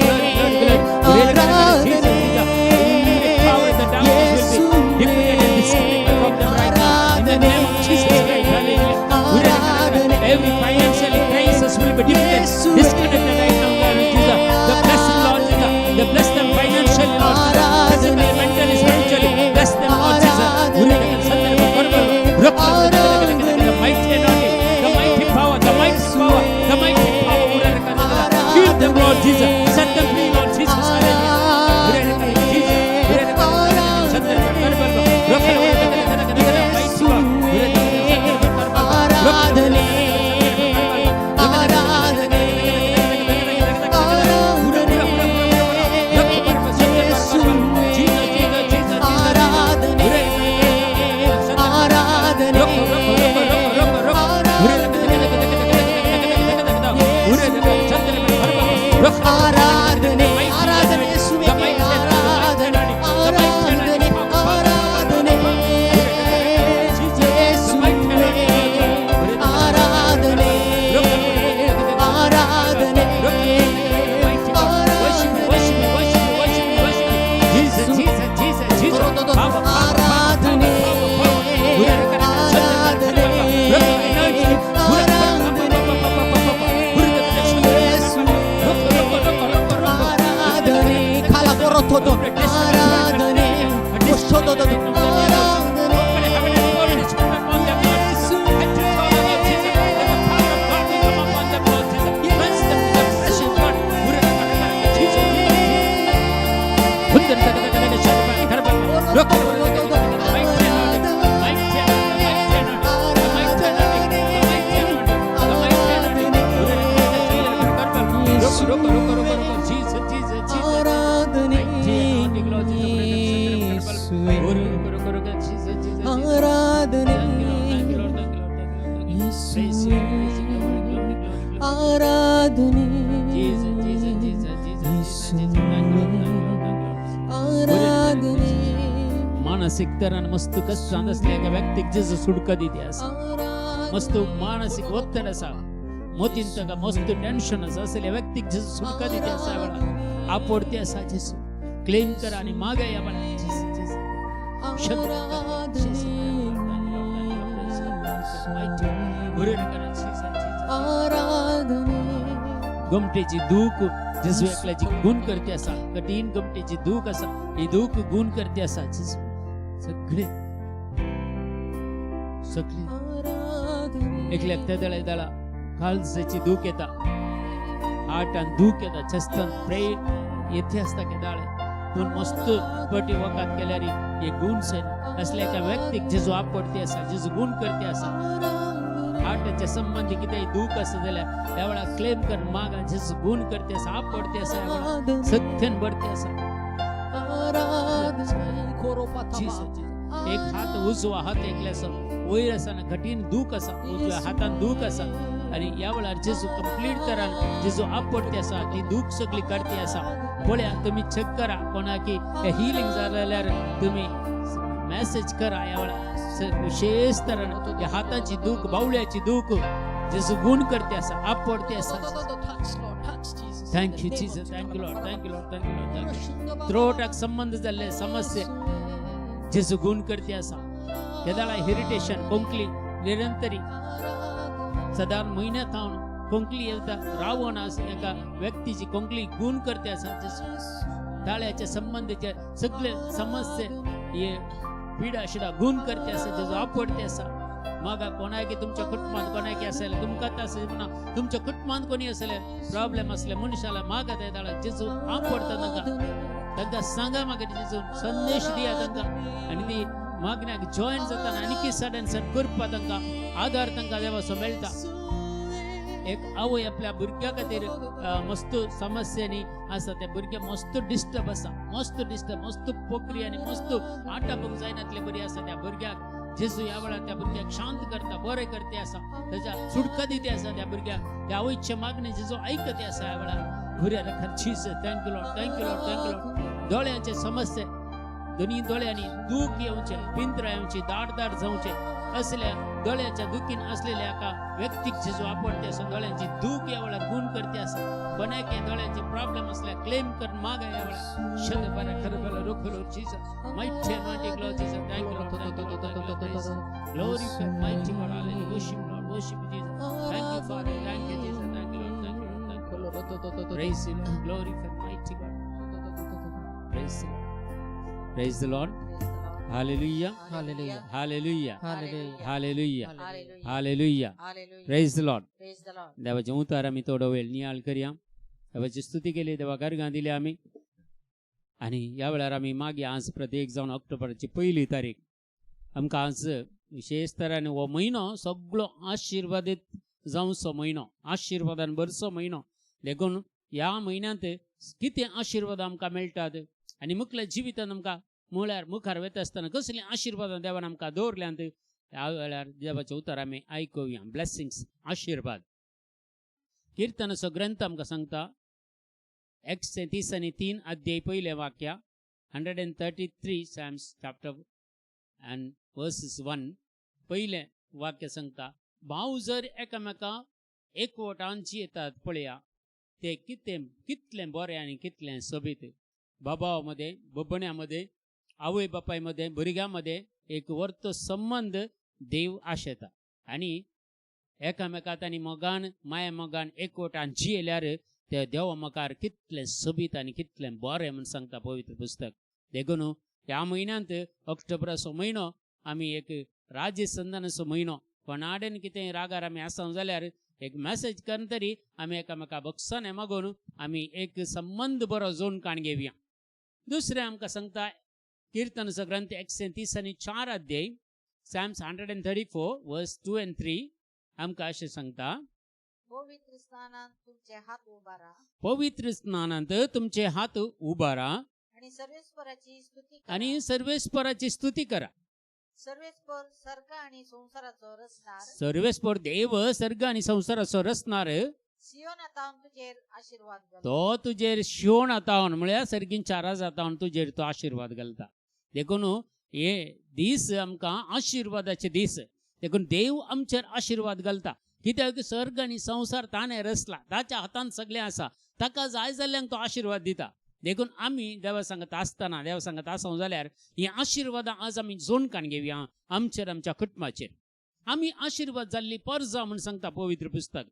glory glory glory glory उरेले का power the darkness will be defeated and disconnected from them right now in the name of Jesus Christ hallelujah every financial crisis will be defeated disconnected right now Lord Jesus the blessing Lord Jesus the bless them financially Lord Jesus physically mentally spiritually bless them Lord Jesus उन्हें संदर्भ करवा रखल the mighty anointing the mighty power the mighty power the mighty power उन्हें करवा heal them Lord Jesus set them free Lord Jesus hallelujah उन्हें Jesus उन्हें संदर्भ करवा रखल mighty power उन्हें संदर्भ करवा आराधना मानसिक तरान मस्त कष्ट असलेल्या व्यक्तीक जेजू सुटका दिते असा मस्त मानसिक ಒತ್ತಡ असा मोतींतका मस्त टेन्शन असलेल्या व्यक्तीक जेजू सुटका दिते असा वेळा आपडते असा जेजू क्लेम करा आणि मागा या बळा गमटेची दुःख जेजू एकल्याची गुण करते असा कठीण गमटेची दुःख असा ही दुःख गुण करते असा जेजू सगळे एकल्याक तेदळे दळा काळजाची दुःख येता हार्टान दुःख येता चस्तान प्रेम येथे असता के दाळे पण मस्त पटी वकात केल्यारी हे गुण से असल्या एका व्यक्तीक जेजू आपडते असा जेजू गुण करते असा हार्टाच्या संबंधी किती दुःख असं जाल्यार त्या वेळा क्लेम कर मागा जेजू गुण करते असा आपडते असा वेळा सत्यन भरते असा एक हात उजवा हात एकल्यास वयर असा कठीण दुःख असा उजव्या हातान दुःख असा आणि या वेळार जेजू कंप्लीट करान जेजू आपडते असा ती दुःख सगळी काढते असा पळया तुम्ही चेक करा कोणा की हिलिंग जाल्यार तुम्ही मेसेज करा या वेळा विशेष तरान या हाताची दुःख बावळ्याची दुःख जेजू गुण करते असा आपडते असा thank you Jesus thank you Lord thank you Lord thank you Lord thank you थ्रोटाक संबंध जाल्ले समस्या जेजू गुण करते असा केदाळा इरिटेशन कोंकली निरंतरी साधारण महिन्यात हांव कोंकली येता रावण एका व्यक्तीची कोंकली गुण करते असा जेजू ताळ्याच्या संबंधीचे सगळे समस्या हे पिडा शिडा गुण करते असा जेजू आपडते असा मागा कोणाकी तुमच्या कुटुंबात कोणाकी असेल तुमकां असेल तुमच्या कुटुंबात कोणी असेल प्रॉब्लेम असले मनुष्याला मागा ते दाळा जेजू आपडता नका तांकां सांगा म्हाका जेजू संदेश दिया तांकां आनी ती मागण्याक जॉयन जाताना आनीक सडन सड करपा तांकां आदार तांकां देवाचो मेळटा एक आवय आपल्या भुरग्या खातीर मस्त समस्यांनी आसा त्या भुरग्या मस्त डिस्टर्ब आसा मस्त पोकरी आनी मस्त आटापक जायनातले बरी आसा त्या भुरग्याक जेजू ह्या वेळार त्या भुरग्याक शांत करता बरें करते आसा ताच्या सुटका दिते आसा त्या भुरग्याक त्या आवयचे मागणे जेजू आयकते आसा ह्या वेळार भुरग्या रखर जीसस थँक्यू लॉर्ड दोळ्यांचे समस्या दोन्ही दोळ्यांनी दूख येवचे पिंजरा येवची दाट जावचे असल्या दोळ्याच्या दुखीन असलेल्या एका व्यक्तीक जेजू आपणते आसा दोळ्यांची दूख या वेळार गुण करते आसा बनाके दोळ्यांचे प्रॉब्लेम असल्या क्लेम करून मागा या वेळार शद बरा खरं बला रोखलो Jesus mighty anointing Lord Jesus thank you Lord glory for mighty God hallelujah worship Jesus thank you Father thank you Jesus thank you Lord praise you Lord glory for mighty God praise the Lord Hallelujah. Hallelujah. Hallelujah. Hallelujah. Hallelujah. Hallelujah. Hallelujah. Hallelujah. Praise the Lord. Praise the Lord. देवाचे उतार आम्ही थोडा वेळ नियाळ करूया देवाची स्तुती केली देवा गारगां दिली आम्ही आणि या वेळार आम्ही मागे आज प्रत्येक जावन ऑक्टोबरची 1 तारीख आमकां आज विशेष तरान हो म्हयनो सगळो आशिर्वादीत जावचो म्हयनो आशिर्वादान भरचो म्हयनो देखून ह्या म्हयन्यांत कितें आशिर्वाद आमकां मेळटात आनी मुखल्या जिवितान आमकां म्हळ्यार मुखार वता आसतना कसलीं आशिर्वादां देवान आमकां दवरल्यांत ह्या वेळार देवाचें उतर आमी आयकुया ब्लेसिंग्स आशिर्वाद किर्तनाचो ग्रंथ आमकां सांगता 133 अध्याय 1 वाक्य 133 Psalms chapter and verses 1 पयलें वाक्य सांगता भाव जर एकामेका एकवटान जियेतात पळया ते कितलें बरें आनी कितलें सोबीत बाबा मध्ये बबण्यामध्ये आवय बापायमध्ये भुरग्यामध्ये एक वर्तो संबंध देव आशेता आणि एकामेकात आनी मोगान माया मोगान एकवटान जियेल्यार ते देवा मुखार कितलें सोबीत आनी कितलें बरें म्हूण सांगता पवित्र पुस्तक देखून ह्या म्हयन्यांत ऑक्टोबराचो म्हयनो आमी एक राजसंधानाचो म्हयनो कोणाडेन कितें रागार आमी आसा जाल्यार एक मेसेज करन तरी आमी एकामेका बक्षाने मागून आमी एक संबंध बरो जोडून काण घेवया दुसरें आमकां सांगता किर्तनाचो ग्रंथ 134 अध्याय Psalms 134 verse 2 and 3 आमकां अशें सांगता पवित्र स्नानांत तुमचे हात उबारा पवित्र स्नानांत तुमचे हात उबारा आणि सर्वेस्पराची स्तुती करा आणि सर्वेस्पराची स्तुती करा सर्वेस्पर सर्ग आणि संसाराचो रचणार सर्वेस्पर देव सर्ग आणि संसाराचो रचणार सियोन आतावन तुजेर आशीर्वाद घालता तो तुजेर शिवण आतावन म्हळ्यार सर्गीन चाराज आतावन तुजेर तो आशीर्वाद घालता देखून हे दीस आमकां आशिर्वादाचे दीस देखून देव आमचेर आशिर्वाद घालता कित्याक सर्ग आनी संसार ताणें रचला ताच्या हातांत सगळें आसा ताका जाय जाल्ल्यांक तो आशिर्वाद दिता देखून आमी देवा सांगत आसतना देवा सांगत आसा जाल्यार ही आशिर्वादां आज आमी जोडून काण घेवया आमचेर आमच्या कुटुंबाचेर आमी आशिर्वाद जाल्ली परजा म्हूण सांगता पवित्र पुस्तक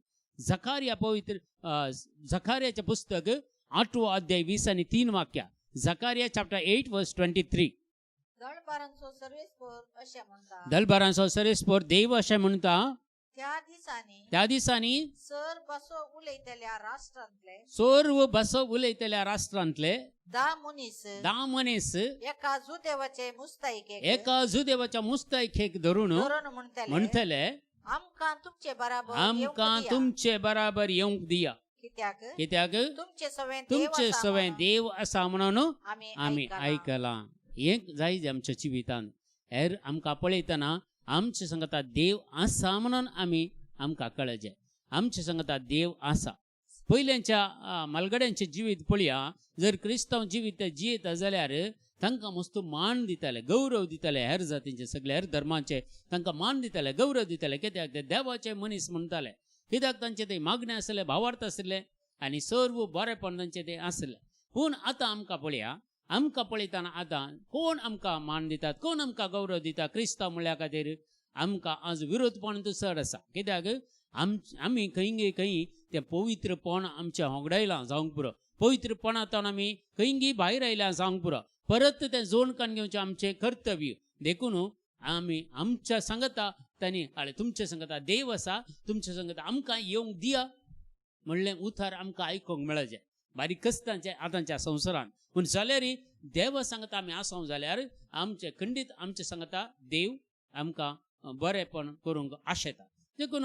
झकार्याचें पुस्तक 8 अध्याय 20 आणि 3 वाक्या झकार्या चॅप्टर 8 वर्स 23 दळबारांचो सर्वेस्पर अशें म्हणटा दलबारांचो सर्वेस्पर देव अशें म्हणटा त्या दिसांनी सर्व बसो उलयतल्या राष्ट्रांतले 10 मनीस एका एका जुदेवाच्या मुस्तायकेक धरून म्हणटले आमकां तुमचे बराबर येवंक दिया कित्याक तुमचे सवय देव आसा म्हणून आमी आयकलां एक जाय आमच्या जिवितान हेर आमकां पळयतना आमचे सांगता देव आसा म्हणून आमकां कळजे आमचे सांगता देव आसा पयल्यांच्या मालगड्यांचे जिवीत पळया जर क्रिस्तांव जिवीत जियेता जाल्यार तांकां मस्त मान दिताले गौरव दिताले हेर जातींचे सगळे हेर धर्माचे तांकां मान दिताले गौरव दिताले कित्याक ते देवाचे मनीस म्हणटाले कित्याक तांचे ते मागणे आसले भावार्थ आसले आनी सर्व बरेपण तांचे ते आसले पूण आतां आमकां पळया आमकां पळयतना आतां कोण आमकां मान दितात कोण आमकां गौरव दिता क्रिस्तांव म्हणल्या खातीर आमकां आज विरोधपण चड आसा कित्याक आमी खंय तें पवित्रपण आमच्या होगडायलां जावंक पुरो पवित्रपणांतल्यान आमी खंय भायर आयल्या जावंक पुरो परत तें जोड काण घेवचें आमचें कर्तव्य देखून आमी आमच्या सांगता तांणी तुमचे सांगता देव आसा तुमचे सांगता आमकां येवंक दिया म्हणलें उतार आमकां आयकूंक मेळचें बारीक कश्टांचे आतांच्या संवसारांत पूण जाल्यार देवा सांगता आमी आसां जाल्यार आमचे खंडीत आमचे सांगता देव आमकां बरेपण करूंक आशेता. देखून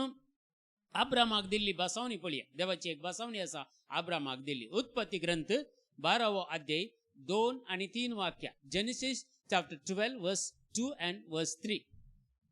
अब्रामाक दिल्ली बसावणी पळया. देवाची एक बसावणी आसा अब्रामाक दिल्ली. उत्पत्ती ग्रंथ 12 अध्याय 2 आणि 3 वाक्या. जेनेसिस चॅप्टर 12 वर्स 2 and verse 3.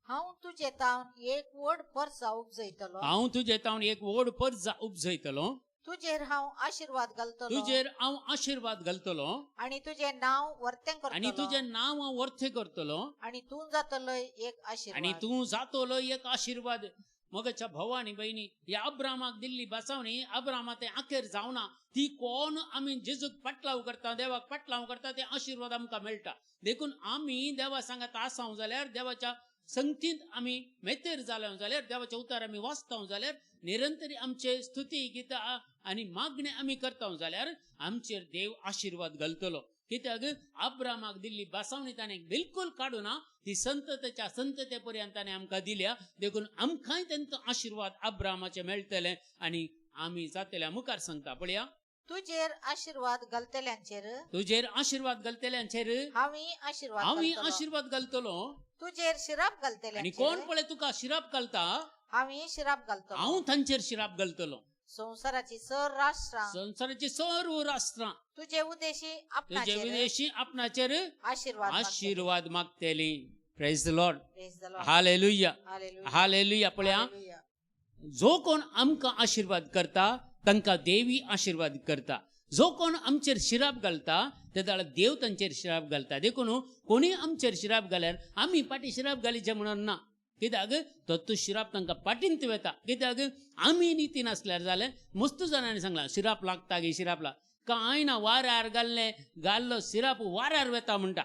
हांव तुजे तावन एक व्हड परसा उपजयतलो. हांव तुजे तावन एक व्हड परजा उपजयतलो. तुजेर हांव आशीर्वाद घालतलो. तुजेर हांव आशीर्वाद घालतलो आणि तुझे नाव वर्तें आणि करतलो. तुजें नांव हांव वर्थे करतलो आणि तू जातलो एक आणि आशीर्वाद. तूं जातलो एक आशीर्वाद. मगच्या भावानी बहिणी, या अब्रामाक दिल्ली बसावणी अब्रामा ते आखेर जावना. ती कोण आमी जेजूक पाटलाव करता, देवाक पाटलाव करता, ते आशीर्वाद आमकां मेळटा. देखून आमी देवा सांगत आसां जाल्यार, देवाच्या संगतींत आमी मेतेर जालो जाल्यार, देवाचे उतार आमी वाचता जाल्यार, निरंतरी आमचे स्तुती गितां आनी मागणे आमी करता जाल्यार आमचेर देव आशीर्वाद घालतलो. कित्याक अब्रामाक दिल्ली बसावणी ताणें बिलकुल काडूना. ती संततेच्या संतते पर्यंत ताणें आमकां दिल्या. देखून आमकांय तेंचो आशीर्वाद अब्रामाचे मेळटले आणि आमी जातल्या. मुखार सांगता पळया. तुजेर आशीर्वाद घालतल्यांचेर तुजेर आशीर्वाद घालतल्यांचेर हांवी आशीर्वाद हांवी घालतलो. आशीर्वाद घालतलो. तुजेर शिराप आणि घालतल्यांचेर कोण पळय तुका शिराप घालता, हांवी शिराप घालतलो. हांव तांचेर शिराप घालतलो. संसाराची सर राष्ट्रां संसाराची सर्व राष्ट्रां तुझे उद्देशी तुजे आपणाचेर विदेशी आपणाचेर आशीर्वाद आशीर्वाद मागतली. Praise the Lord. Praise the Lord. Hallelujah. Hallelujah. Hallelujah. पळया, Hallelujah. जो कोण आमकां आशीर्वाद करता तांकां देवी आशीर्वाद करता. जो कोण आमचेर शिराप घालता ते जाल्यार देव तांचेर शिराप घालता. देखून कोणी आमचेर शिराप घाल्यार आमी पाटी शिराप घालीचे म्हणून ना. कित्याक तो शिराप तांकां पाटींत वेता. कित्याक आमी नीती नासल्यार जाल्यार मस्त जाणांनी सांगला शिराप लागता गे शिराप लाग. कांय ना, वाऱ्यार घाल्लो शिराप वाऱ्यार वेता म्हणटा.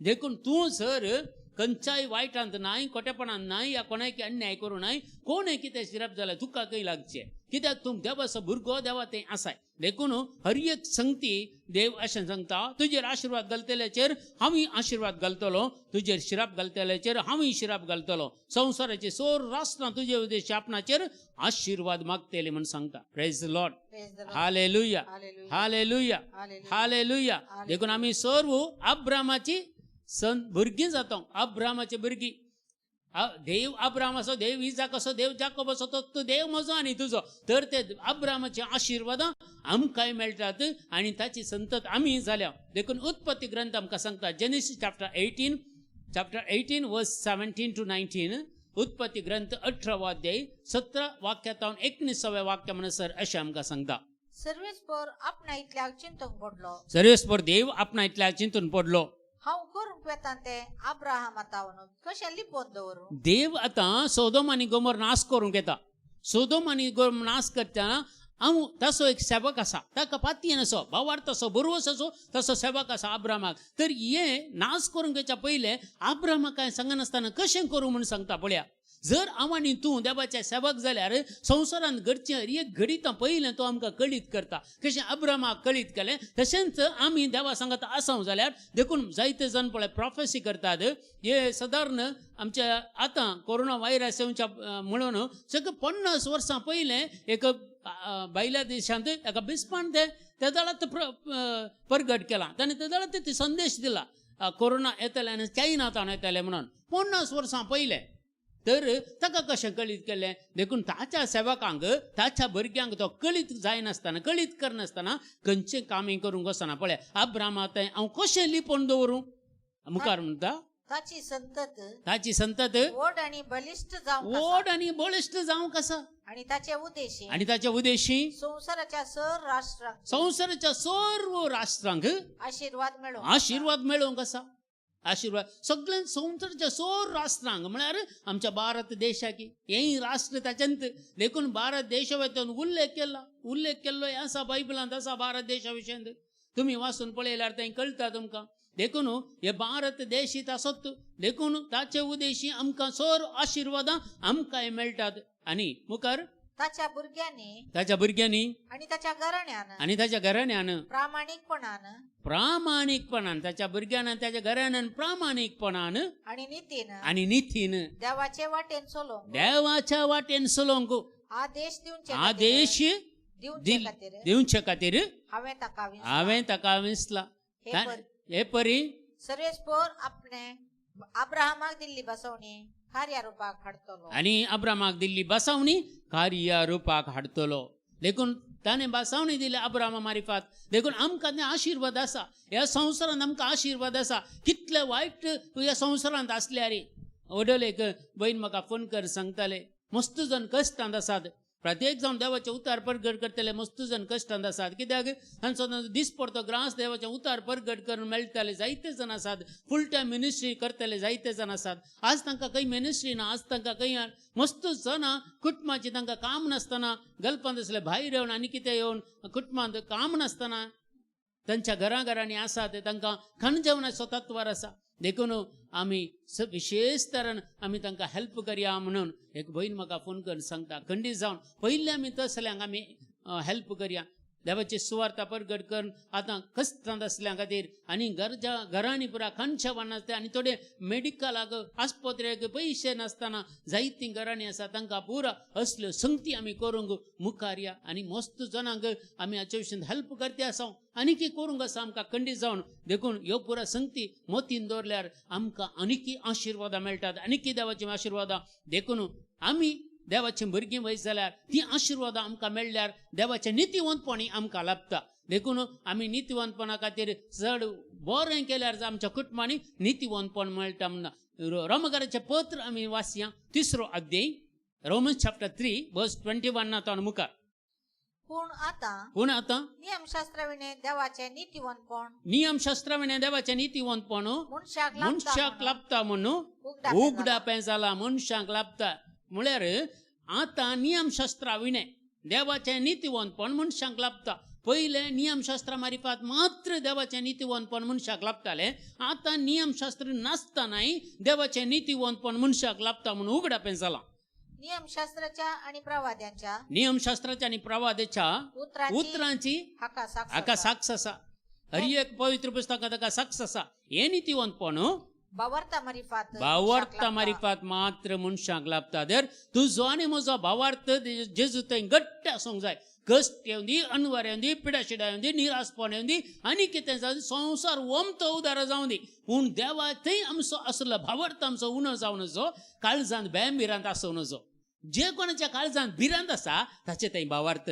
देखून तूं सर खंयच्याय वायटांत नाय, खोटेपणांत नाय, या कोणाक अन्याय करूं नाय. कोणें कितें शिरप जाल्यार तुका खंय लागचें. कित्याक तूं देवाचो भुरगो, देवा तें आसाय. देखून हर एक संगती देव अशें सांगता, तुजेर आशीर्वाद घालतल्याचेर हांवी आशीर्वाद घालतलो, तुजेर शिराप घालतल्याचेर हांवी शिराप घालतलो. संवसाराची सोर राष्ट्रां तुजे उद्देश आपणाचेर आशीर्वाद मागतले म्हूण सांगता. Praise the Lord. Praise the Lord. Hallelujah. Hallelujah. Hallelujah. Hallelujah. Hallelujah. Hallelujah. देखून आमी सर्व अब्रामाची भुरगीं जाता. अब्रामाची भुरगीं. देव अब्रामाचो, देव इजाकाचो, देव जाकोबाचो, तो देव म्हजो आनी तुजो. तर ते अब्रामाचे आशीर्वाद आमकांय मेळटात आनी ताची संतत आमी जाल्या. देखून उत्पत्ती ग्रंथ आमकां सांगता. जेनेसिस चॅप्टर 18 वर्स 17 to 19. उत्पत्ती ग्रंथ 18 अध्याय 17 वाक्यातावन 19 वाक्या म्हणसर अशें आमकां सांगता. सर्वेस्पर आपणा इतल्याक चिंतूंक पडलो. सर्वेस्पर देव आपणा इतल्या चिंतून पडलो. हांव करूंक वेता ते अब्राहम आतावन कशें लिपोवन दवरूं. देव आतां सोदोम आनी गोमोर नाश करूंक येता. सोदोम आनी गोमोर नाश करतना हांव तसो एक सेवक आसा, ताका पातयेन असो भावार तसो बरोवस असो तसो सेवक आसा अब्रामाक. तर हे नाश करूंक येच्या पयले अब्रामाक काय सांगनासतना कशें करूं म्हूण सांगता पळया. जर हांव आनी तूं देवाचे सेवक जाल्यार संवसारांत घडचें हर एक घडीत पयलें तो आमकां कळीत करता. कशें अब्रामाक कळीत केलें तशेंच आमी देवा सांगत आसां जाल्यार देखून जायते जाण पळय प्रॉफेसी करतात. हे सादारण आमच्या आतां कोरोना व्हायरस येवच्या म्हणून सगळें 50 वर्सां पयलें एक भायल्या देशांत एका बिस्पान त्या दळांत प्रगट केला. ताणें त्या दळांत ते संदेश दिला कोरोना येतले आनी चायनांतल्यान येतले म्हणून 50 वर्सां पयलें. तर ताका कशें कळीत केलें. देखून ताच्या सेवकांक, ताच्या भुरग्यांक तो कळीत जायनासतना, कळीत करनासतना खंयचें कामी करूंक वचना. पळय अब्रामाक हांव कशें लिपोवन दवरूं. मुखार म्हणटा ताची संतत व्हड आनी बलिश्ट जावंक आसा. व्हड आनी बळिश्ट जावंक आसा. आणि ताचे उद्देशी आनी ताच्या उद्देशी संसाराच्या सर राष्ट्रांक संवसाराच्या सर्व राष्ट्रांक आशीर्वाद मेळोवंक आसा. आशीर्वाद सगळ्या संवसाराच्या सोर राष्ट्रांक म्हळ्यार आमच्या भारत देशाक हेय राष्ट्र ताच्यांत. देखून भारत देशा वेतन उल्लेख केल्लो आसा बायबलांत आसा भारत देशा विशयी. तुमी वाचून पळयल्यार थंय कळटा तुमकां. देखून हे भारत देश आसत. देखून ताचे उद्देशी आमकां सर आशीर्वादां आमकांय मेळटात. आनी मुखार ताच्या भुरग्यांनी आणि ताच्या घराण्यान प्रामाणिकपणान ताच्या भुरग्यान ताच्या घराण्यान प्रामाणिकपणान आणि नितीन देवाच्या वाटेन चलोवंक आदेश दिवचे खातीर हांवें ताका विसला. हे परी सर्वेस्पोर आपणे अब्राहमाक दिल्ली बसवणी कार्या रुपाक हाडतलो आणि अब्रामाक दिल्ली बसावणी कार्य रुपाक हाडतलो. देखून ताणें बसावणी दिली अब्रामा मारिफात. देखून आमकां तें आशिर्वाद आसा. ह्या संवसारांत आमकां आशिर्वाद आसा. कितले वायट ह्या संवसारांत असल्यार वडल एक बहीण म्हाका फोन कर सांगताले मस्त जण कश्टांत आसात. प्रत्येक जावन देवाचे उतार परगट करतले मस्त जण कश्टांत आसात. कित्याक तांचो दीस पडतो ग्रास देवाचे उतार परगट करून मेळटाले जायते जण आसात. फूल टायम मिनिस्ट्री करतले जायते जण आसात. आज तांकां खंय मिनिस्ट्री ना. आज तांकां खंय मस्त जणां कुटुंबाची तांकां काम नासतना गल्पांत असले भायर येवन आनी कितें येवन कुटुंबांत काम नासतना तांच्या घरांनी आसात. तांकां खाण जेवणाचो तत्वार आसा. देखून आमी विशेष तरेन आमी तांकां हेल्प करया म्हणून एक भयण म्हाका फोन करून सांगता खंडीत जावन पयलीं आमी तसल्यांक आमी हेल्प करया. देवाची सुवार्ता परगट करून आतां कश्टांत असल्या खातीर आनी घरांनी पुरा खंयच्या नासता आनी थोडे मेडिकलाक आस्पत्रेक पयशे नासतना जायतीं घरांनी आसा तांकां पुरा असल्यो संगती आमी करूंक मुखार या आनी मस्त जणांक आमी हाचे विशीं हेल्प करते आसा. आनीक करूंक आसा आमकां खंडीत जावन. देखून ह्यो पुरा संगती मोतीन दवरल्यार आमकां आनीक आशिर्वादां मेळटात. आनीक देवाची आशिर्वादां. देखून आमी देवाची भुरगीं वयस जाल्यार ती आशिर्वादां आमकां मेळ्ळ्यार देवाचें नितीवंतपणी आमकां लाभता. देखून आमी नितीवंतपणा खातीर चड बरें केल्यार आमच्या कुटुंबांनी नितीवंतपण मेळटा म्हणून रोमकाराचें पत्र आमी वाचया 3रो अध्याय रोमन्स चॅप्टर 3 वर्स 21 मुखार. पूण आतां नियमशास्त्राविणे देवाचें नितीवंतपण मनशाक लाभता म्हणून उगडापें जाला. मनशाक लाभता म्हळ्यार आतां नियमशास्त्रा विणे देवाचें नितीवंतपण मनशाक लाभता. पयले नियमशास्त्रा मारिफात मात्र देवाचें नितीवंतपण मनशाक लाभताले. आतां नियमशास्त्र नासतनाय देवाचें नितीवंतपण मनशाक लाभता म्हणून उगडापें जाला. नियमशास्त्राच्या आनी प्रवादाच्या उतरांची हाका साक्ष आसा. हर एक पवित्र पुस्तकांत हाका साक्ष आसा. हे नितीवंतपण भावार्था मारिफात मात्र मनशाक लाभता. दर तुजो आनी म्हजो भावार्थ जेजू थंय घट्ट आसूंक जाय. कश्ट येवन दी अनवर येवन दी पिडाशिडा येवन दी निराशपण येवन दी आनी कितें जावं संवसार वमतो उदार जावं दी पूण देवा थंय आमचो असलो भावार्थ आमचो उणो जावन नजो. काळजांत बेंबिरांत आसूं नजो. जे कोणाच्या काळजांत भिरांत आसा ताचे थंय भावार्थ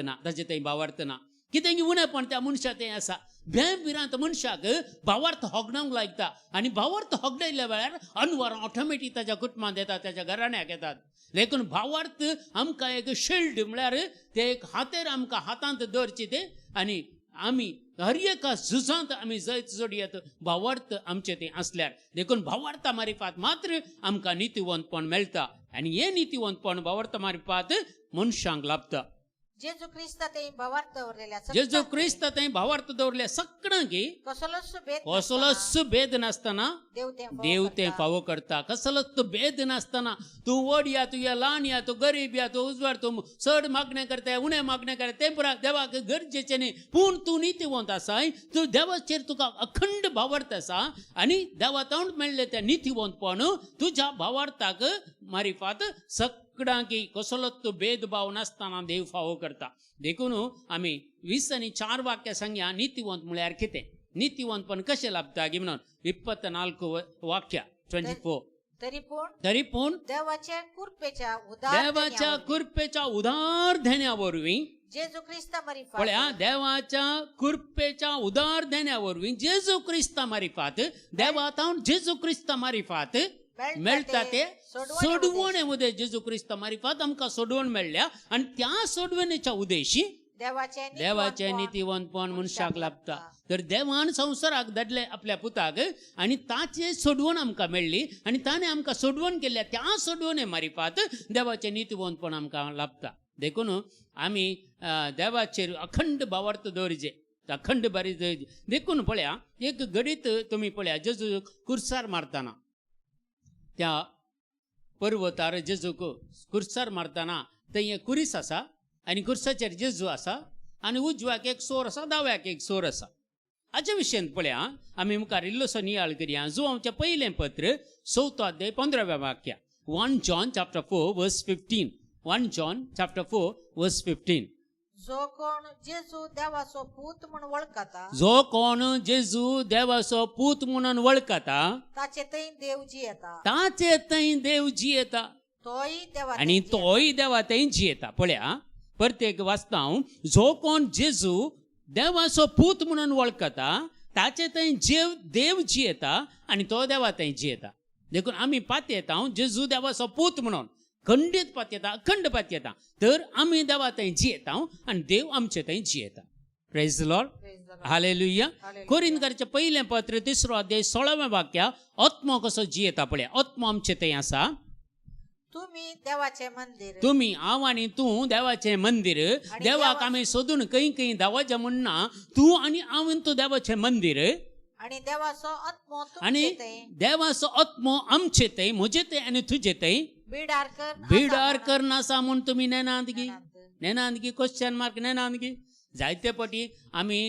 ना. कितें उणेपण त्या मनशाक थंय आसा. बेंबिरांत मनशाक भावार्थ होगडावंक लागता. आनी भावार्थ होगडायल्या वेळार अनवर ऑटोमॅटीक ताच्या कुटुंबांत येतात ताच्या घराण्याक येतात. देखून भावार्थ आमकां एक शिल्ड म्हळ्यार ते एक हातेर आमकां हातांत दवरची ते आनी आमी हर एका झुजांत आमी जैत जोडयेत भावार्थ आमचे ते असल्यार. देखून भावार्था मारिफात मात्र आमकां नितीवंतपण मेळटा. आनी हे नितीवंतपण भावार्थ मारिफात मनशांक लाभता. जेजू क्रिस्त थंय भावार्थ दवरल्या सगळ्यांक कसलोच भेद नासतना देव तें फावो करता. कसलोच भेद नासतना तूं व्हड या तूं ल्हान या तूं गरीब या तूं उजवाड तूं चड मागणें करता उणें मागणें करता तें पुरा देवाक गरजेचें न्ही. पूण तूं नितीवंत आसाय. तूं देवाचेर तुका अखंड भावार्थ आसा आनी देवा तोंड मेळ्ळें तें नितीवंतपण तुज्या भावार्थाक मारिफात सगळ्यांक कसलोच भेदभाव नासतना देव फावो करता. देखून आमी 20 आनी 4 वाक्य सांगया. नितीवंत म्हळ्यार कितें नितीवंतपण कशें लाभता गी म्हणून 24 वाक्य 24. तरी पूण देवाच्या कृपेच्या उदार देण्या वरवीं जेजू ख्रिस्ता मारिफात पळया देवाच्या कृपेच्या उदार देण्या वरवीं जेजू क्रिस्ता मारिफात देवातावन जेजू क्रिस्ता मारिफात मेळटा ते सोडवणे उदय जेजू क्रिस्ता मारिफात आमकां सोडवण मेळ्ळ्या आनी त्या सोडवणेच्या उद्देशी देवाचे नितीवंतपण मनशाक लाभता. तर देवान संवसाराक धाडले आपल्या पुताक आनी ताचे सोडवण आमकां मेळ्ळी आनी ताणें आमकां सोडवण केल्या त्या सोडवणे मारिफात देवाचे नितीवंतपण आमकां लाभता. देखून आमी देवाचेर अखंड भावार्थ दवरचे अखंड बरी दवरचे. देखून पळया एक घडीत तुमी पळया जेजू कुर्सार मारतना त्या पर्वतार जेजूक कुर्सार मारतना थंय एक कुरीस आसा आनी कुर्साचेर जेजू आसा आनी उजव्याक एक सोर आसा दाव्याक एक सोर आसा. हाच्या विशयींत पळया आमी मुखार इल्लोसो नियाळ करया. जुवांवचें पयलें पत्र 4 अध्याय 15 वाक्य 1 John chapter 4 verse 15. 1 John chapter 4 verse 15. जो कोण जेजू देवाचो पूत म्हूण वळखता जो कोण जेजू देवाचो पूत म्हणून वळखता ताचे थंय देव जियेता ताचे थंय देव जियेता तोय देवा आणि तोय देवा थंय जियेता. पळया परतेक वाचता हांव. जो कोण जेजू देवाचो पूत म्हणून वळखता ताचे थंय देव जियेता आणि तो देवा थंय जियेता. देखून आमी पातयेता जेजू देवाचो पूत म्हणून खंडीत पातयेता, अखंड पातयेता, तर आमी देवा थंय जियेता आणि देव आमचे थंय जियेता. Praise the Lord. हालेलुया. कोरिंथकाराचें पयलें पत्र 3 अध्याय 16वें वाक्या आत्मो कसो जियेता पळया. आत्मो आमचे थंय आसा. तुम्ही देवाचे मंदिर तुम्ही हांव आणि तू देवाचे मंदिर. देवाक आमी सोदून खंय खंय देवाचें म्हणना. तू आणि हांव तू देवाचें मंदिर आणि देवाचो आत्मो आणि तुमचे थंय देवाचो आत्मो आमचे थंय, म्हजे थंय आणि तुजे थंय बिडार करना आसा म्हूण तुमी नेनात गी. नेनात गी? क्वेश्चन मार्क नेनात गी? जायते पाटी आमी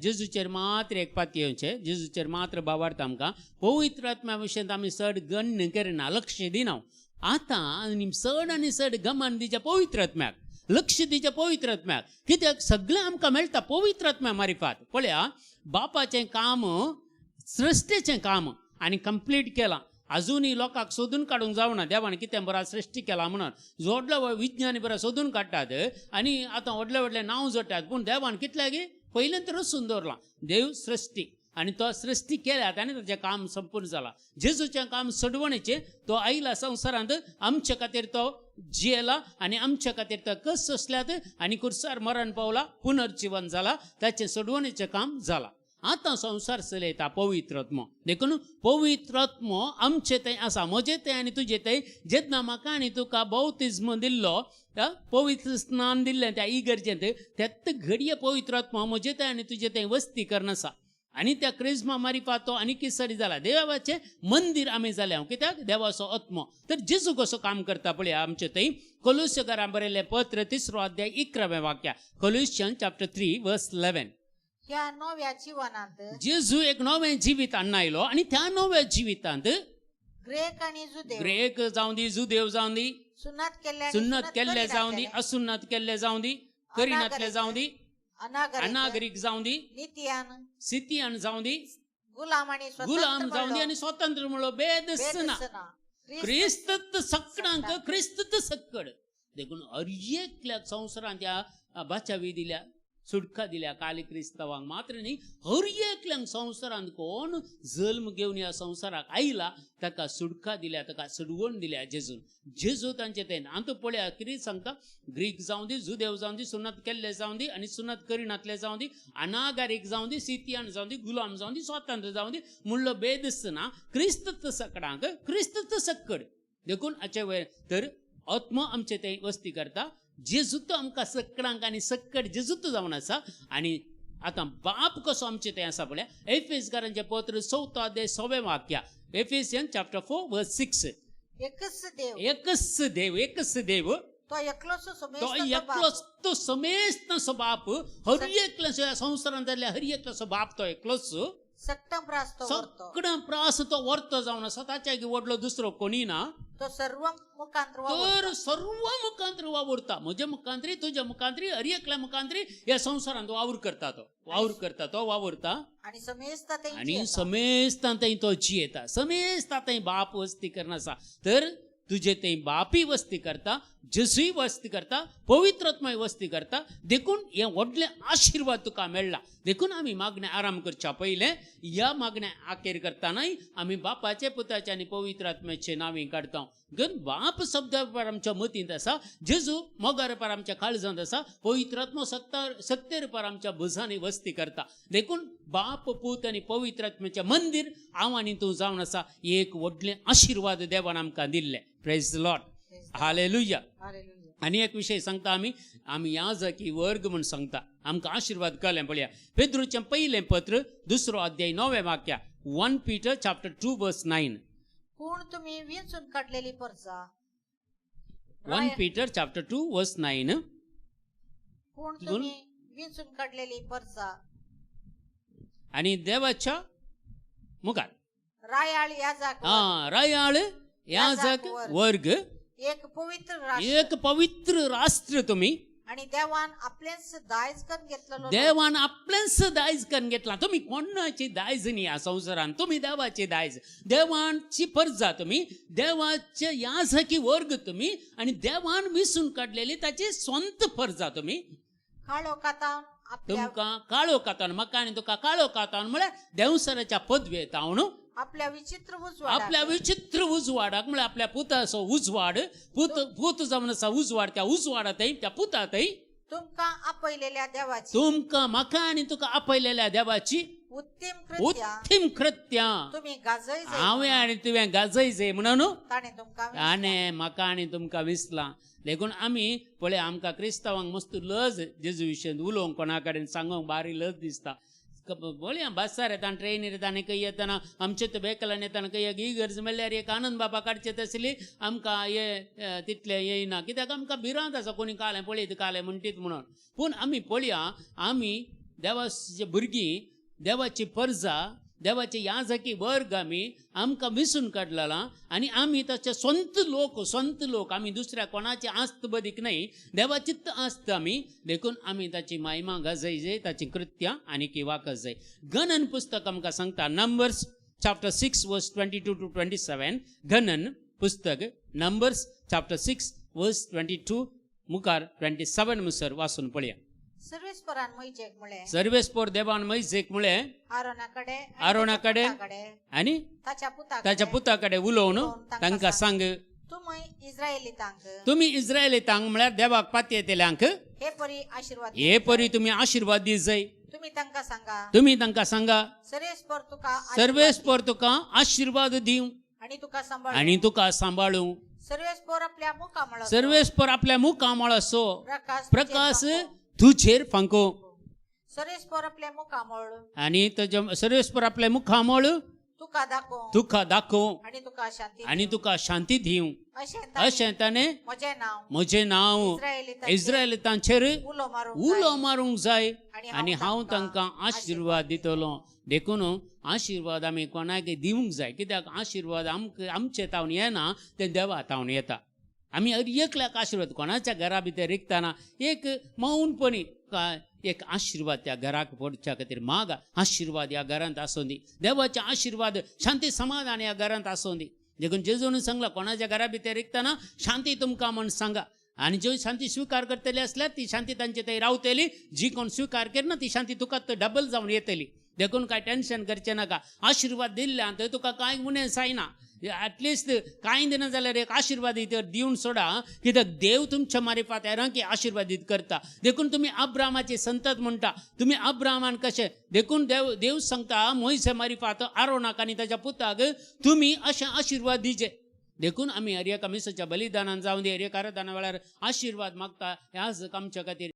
जेजूचेर मात्र एक पाती येवचें. जेजूचेर मात्र बाबार्थ आमकां पवित्र आत्म्या विशयी आमी चड गण्य करिना, लक्ष दिना. आतां चड आनी चड गमान दिच्या पवित्र आत्म्याक, लक्ष दिच्या पवित्र आत्म्याक. कित्याक सगळें आमकां मेळटा पवित्र आत्म्या मारिफात. पळया बापाचें काम, सृश्टेचें काम आनी कंप्लीट केलां. अजूनही लोकांक सोदून काडूंक जावना देवान कितें बरा सृश्टी केला म्हणून. व्हडलो विज्ञानी बरा सोदून काडटात आनी आतां व्हडले व्हडले नांव जोडटात. पूण देवान कितल्या गे पयलें तर रचून दवरलां. देव सृश्टी आणि तो सृष्टी केल्यात आनी ताचें काम संपूर्ण जालां. जेजूचें काम सोडवणेचें. तो आयला संवसारांत आमचे खातीर तो जियेला आनी आमचे खातीर तो कस सोंसल्यात आनी कुर्सार मरण पावला, पुनर्जीवन जाला. ताचें सोडवणेचें काम जालां. आतां संवसार चलयता पवित्र आत्मो. देखून पवित्र आत्मो आमचे थंय आसा, म्हजे थंय आनी तुजे थंय. जेन्ना म्हाका आनी तुका बौतिस्म दिल्लो, पवित्र स्नान दिल्लें त्या इगर्जेंत, तेत घडये पवित्र आत्मो म्हजे थंय आनी तुजे थंय वस्ती करन आसा. आनी त्या क्रिस्मा मारिफात तो आनी किसरी जाला. देवाचें मंदिर आमी जाल्या. कित्याक? देवाचो आत्मो. तर जेजू कसो काम करता पळया आमचे थंय. कोलोस्यकारांक बरयल्लें पत्र 3 अध्याय 11वें वाक्या. कोलोसियन्स चॅप्टर 3 वर्स 11. ह्या नव्या जीवनांत जेजू एक नवें जिवीत हाडून आयलो आनी त्या नव्या जिवितांत ग्रेक आणि जुदेव, ग्रेक जावं दी, जुदेव जावं दी, सुन्नत केल्ले जावं दी, असुन्नत केल्ले जावं दी, करिनातले जावं दी, अनागरिक जावं दी, सितियन जावं दी, गुलाम जावं दी आनी स्वतंत्र म्हणलो भेद ना. क्रिस्त सगळ्यांक क्रिस्त सकड. देखून हर एकल्याक संवसारांत ह्या बाचावी दिल्या, सुटका दिल्या. काली क्रिस्तवांक मात्र न्ही, हर एकल्यांक संवसारांत कोण जल्म घेवन ह्या संवसाराक आयला ताका सुटका दिल्या, ताका सोडवण दिल्या जेजून. जेजू तांचे थंय. आतां पळया कितें सांगता. ग्रीक जावं दी, जुदेव जावं दी, सुन्नत केल्ले जावं दी आनी सुन्नत करिनातले जावं दी, अनागारीक जावं दी, सितियन जावं दी, गुलाम जावं दी, स्वतंत्र जावं दी, म्हणलो भेद ना. क्रिस्त सगळ्यांक क्रिस्त सकड. देखून हाचे वयर तर आत्मो आमचे थंय वस्ती करता. जेजूत आमकां सगळ्यांक आनी सकड जेजूत जावन आसा. आनी आतां बाप कसो आमचे थंय आसा पळया. एफेसकारांचें पत्र 4 अध्याय 6वें वाक्या. एफेसियन चॅप्टर 4 वर्स 6. एकच देव तो एकलोच तो समेस्त बाप. हर एकलो संवसारांत जाल्ल्या हर एकलो बाप तो एकलोच. सगळं प्रास तो वर्तो जावन आसा. ताच्या व्हडलो दुसरो कोणी ना. तो सर्व मुखांतर वावुरता. म्हजे मुखांतरी, तुझ्या मुखांतरी, हर एकल्या मुखांतरी ह्या संवसारांत वावर करता. तो वावुरता आनी समेस्तां थंय तो जियेता. समेस्तां थंय बाप वस्ती करना आसा. तर तुजे थंय बापी वस्ती करता, जेजूय वस्ती करता, पवित्र आत्माय वस्ती करता. देखून हे व्हडले आशिर्वाद तुका मेळ्ळा. देखून आमी मागणे आराम करच्या पयले ह्या मागण्या आखेर करतानाय आमी बापाचे, पुताचे आनी पवित्र आत्म्याचे नांवे काडटा. गन बाप शब्द पर आमच्या मतींत आसा, जेजू मोगार पर आमच्या काळजांत आसा, पवित्र आत्मा सत्तेर पर आमच्या भुजांनी वस्ती करता. देखून बाप, पूत आनी पवित्र आत्म्याचे मंदिर हांव आनी तूं जावन आसा. एक व्हडले आशिर्वाद देवान आमकां दिल्ले. Praise the Lord. हालेलुया. आनी एक विशय सांगता आमी याजकी वर्ग म्हूण सांगता. आमकां आशिर्वाद कळ्ळें पळया. पेद्रूचें पयलें पत्र 2 अध्याय 9वें वाक्या. 1 Peter chapter 2 verse 9. पूण तुम्ही विंचून काडलेली परसा. 1 Peter chapter 2 verse 9. पूण तुम्ही विंचून काडलेली परसा आणि देवाच्या मुखार रायाळ याजक वर्ग, एक पवित्र राष्ट्र तुम्ही आणि देवान आपलेच दायज करून घेतलेलो देवान आपलेच दायज करून घेतला. तुम्ही कोणाची दायज नाही या संसारान, तुम्ही देवाची दायज. देवाची परजा तुम्ही, देवाचे यासाठी वर्ग तुम्ही, आणि देवान विसून काढलेली त्याची स्वंत परजा तुम्ही. काळो कातावन आपल्या तुमका काळो कातान म्हाका आनी तुका काळो कातान म्हळ्यार देवसराच्या पदवे तावन आपल्या विचित्र उजवाडाक आपल्या विचित्र उजवाडाक म्हळ्यार आपल्या पुताचो उजवाड, पूत जावन आसा उजवाड, त्या उजवाडातय त्या पुतातय तुमका आपयलेल्या देवाची तुमका म्हाका आनी तुका आपयलेल्या देवाची उत्तम कृत्या उत्तम कृत्या तुम्ही गाजय हांवें आनी तुवें गाजयचे म्हणून ताणे तुमका ताणे म्हाका आनी तुमकां विसला. देखून आमी पळय आमकां क्रिस्तावांक मस्त लज जेजू विशयी उलोवंक कोणा कडेन सांगोंक बारी लज दिसता. बोलया बसार येताना ट्रेनीर येताना खंय येताना आमचे तो बेकलान येताना खंय एक इगर्ज म्हणल्यार एक आनंद बाबा काडचे तसली आमकां हे तितले येयना, कित्याक आमकां भिरांत आसा कोणी कालें पळयत कालें म्हणटीत म्हणून. पूण आमी पळया आमी देवाचे भुरगीं, देवाची परजा, देवाचे याजकी वर्ग आमकां विसून काडलेला, आनी आमी ताचे स्वंत लोक आमी दुसऱ्या कोणाची आस्त बदीक नाही, देवाचीच आस्त आमी. देखून आमी ताची महिमा गाजय जाय, ताची कृत्या आनी की वाकस जाय. गणन पुस्तक आमकां सांगता नंबर्स चॅप्टर 6 वर्स 22 to 27. गणन पुस्तक नंबर्स चॅप्टर 6 वर्स 22 मुखार 27 मुसर वाचून पळया. सर्वेस्परान मैजेक म्हळे सर्वेस्पोर देवान मैजेक म्हळे आरोनाकडे आनी ताच्या पुताकडे उलोवन तांकां सांग, तुम्ही इस्रायली तांक म्हळ्यार देवाक पातये येतेल्यांक हे परी तुम्ही आशीर्वाद दी जाय. तुम्ही तांकां सांगा सर्वेस्पोर तुका आशीर्वाद दिवं आनी तुका सांबाळूं. सर्वेस्पोर आपल्या मुखामळ असो प्रकाश तुझेर फांको आणि सर्वेस्पर आपल्या मुखामळ तुका दाखोव आणि तुका शांती दिवं. अशें ताणें म्हजें नांव इस्रायेलितांचेर उलो मारूंक जाय आनी हांव तांकां आशिर्वाद दितलो. देखून आशिर्वाद आमी कोणाक दिवंक जाय, कित्याक आशिर्वाद आमचे तावन येना, ते देवा तावन येता. आमी एकल्याक आशिर्वाद कोणाच्या घरा भितर रिकताना एक मौनपणी एक आशिर्वाद त्या घराक पडच्या खातीर माग. आशिर्वाद ह्या घरांत आसूं दी, देवाचे आशिर्वाद शांती समाधान ह्या घरांत आसूं दी. देखून जेजून सांगला कोणाच्या घरा भितर रिकताना शांती तुमकां म्हण सांगा, आनी ज्यो शांती स्विकार करतली आसल्यार ती शांती तांचे थंय रावतली. जी कोण स्विकार करना ती शांती तुका डबल जावन येतली. देखून कांय टेन्शन करचें नाका. आशिर्वाद दिल्ल्यान थंय तुका कांय उणें जायना. ॲटलिस्ट कांय दिना जाल्यार एक आशिर्वाद दिवन सोडा, कित्याक देव तुमच्या मारिफात की आशिर्वादीत करता. देखून तुम्ही अब्रामाचे संतत म्हणटा, तुम्ही अब्रामान कशें. देखून देव सांगता मोइसे मारिफात आरोनाक आनी ताच्या पुताक तुम्ही अशें आशिर्वाद दिचे. देखून आमी हरएका मिसाच्या बलिदानान जावं दी, हरएका आराधना वेळार आशिर्वाद मागता. ह्याच आमच्या खातीर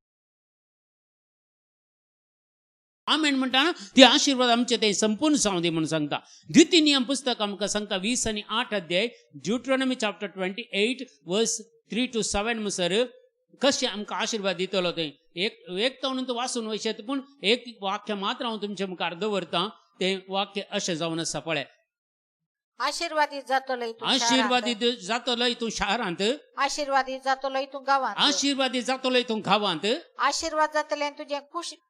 आमेन म्हणटा ती आशीर्वाद आमचे ते संपूर्ण जावं दी म्हणून सांगता. द्वितीय नियम पुस्तक आमकां सांगता 20 आणि 8 अध्याय ड्युट्रॉनॉमी चॅप्टर 28 वर्स 3 to 7 मुसर कशें आमकां आशीर्वाद दितलो ते एक तावून तो वाचून वयशेत. पूण एक वाक्य मात्र हांव तुमचे मुखार दवरतां. ते वाक्य अशें जावन आसा पळय. आशीर्वादीत जातलो हितून शारांत, आशीर्वादीत जातलो हितून गावांत, आशीर्वादीत जातलो हितून गावांत, आशीर्वाद जातले तुझे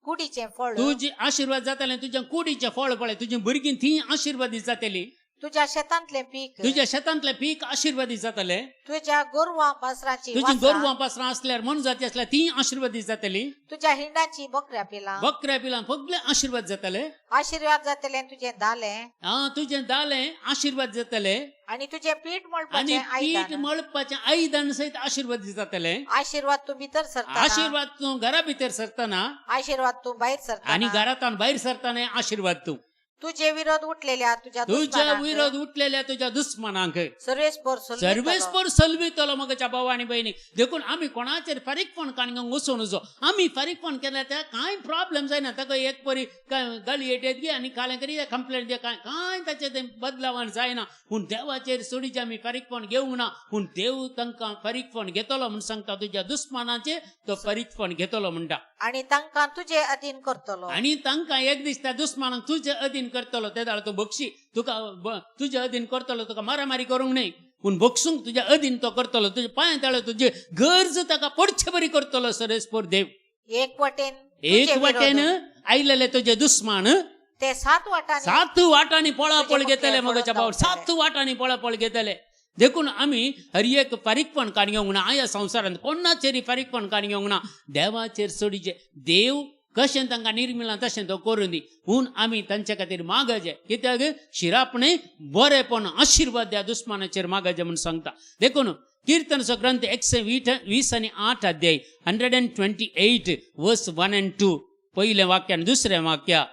कुडीचे फळ, तुझे आशीर्वाद जातले तुझ्या कुडीचे फळ पळय. तुझी भुरगीं थी आशीर्वादीत जातली. तुझ्या शेतांतले पीक आशीर्वादीत जातले. तुझ्या गोरवां पासरांची तुझी गोरवां पासरां असल्यार मन जाती असल्यार ती आशीर्वादीत जातली. तुझ्या हिंडाची बकऱ्या पिलां सगळे आशीर्वाद जातले. आशीर्वाद जातले तुझे दाले, तुझे दाले आशीर्वाद जातले. आणि तुझे पीठ मळपाचे आयदन सहित आशीर्वादीत जातले. आशीर्वाद तू भितर सरता, आशीर्वाद तू घरा भितर सरताना, आशीर्वाद तू भायर सरता, आणि घरातून भायर सरताना आशीर्वाद तू. तुझे विरोध उठलेल्या तुझ्या दुश्मनांक सर्वेस्पोर सलवितलो. मगच्या भाव आणि बहिणी, देखून आम्ही कोणाचेर फारीकपण काणग्यांक वचून नजो. आम्ही फारीकपण केल्या त्या कांय प्रॉब्लेम जायना. ताका एक परी गाली येत गे आनी कालें करी कंप्लेंट दे, कांय ताचे ते बदलावण जायना. पूण देवाचेर सोडीचे आमी फारीकपण घेवंक ना. पूण देव तांकां फारीकपण घेतलो म्हूण सांगता. तुज्या दुश्मनाचे तो फारीकपण घेतलो म्हणटा, आनी तांकां तुजे अधीन करतलो. आनी तांकां एक दीस त्या दुश्मनाक तुजे अधीन करतलो. ते जाल्यार तूं बक्षी तुका तुजे अधीन करतलो. तुका मारामारी करूंक न्हय. पूण भोगसूंक तुज्या अधीन तो करतलो, तुज्या पांया तळे तुजी गरज ताका पडचे बरी करतलो सरेस्पोर देव. एक वटेन एक तुझे वाटेन विरोध. आयलेले तुजे दुस्मान ते 7 वाटांनी 7 वाटांनी पळापळ तुझे घेतले मुख्य मगच्या भाव, विरोध 7 वाटांनी पळापळ घेतले. देखून आमी हर एक फारीकपण काणी घेवंक ना. ह्या संवसारांत कोणाचेर फारीकपण काणी घेवंक ना. देवाचेर सोडीचे. देव कशें तांकां निर्मिलां तशें तो करून दी. पूण आमी तांचे खातीर मागजे, कित्याक शिरापणे बरेपण आशिर्वाद द्या दुस्मानाचेर मागजे म्हूण सांगता. देखून कीर्तनचो ग्रंथ 120 आणि 8 अध्याय 128 वर्स 1 and 2 पयलें वाक्य आनी दुसरें वाक्य.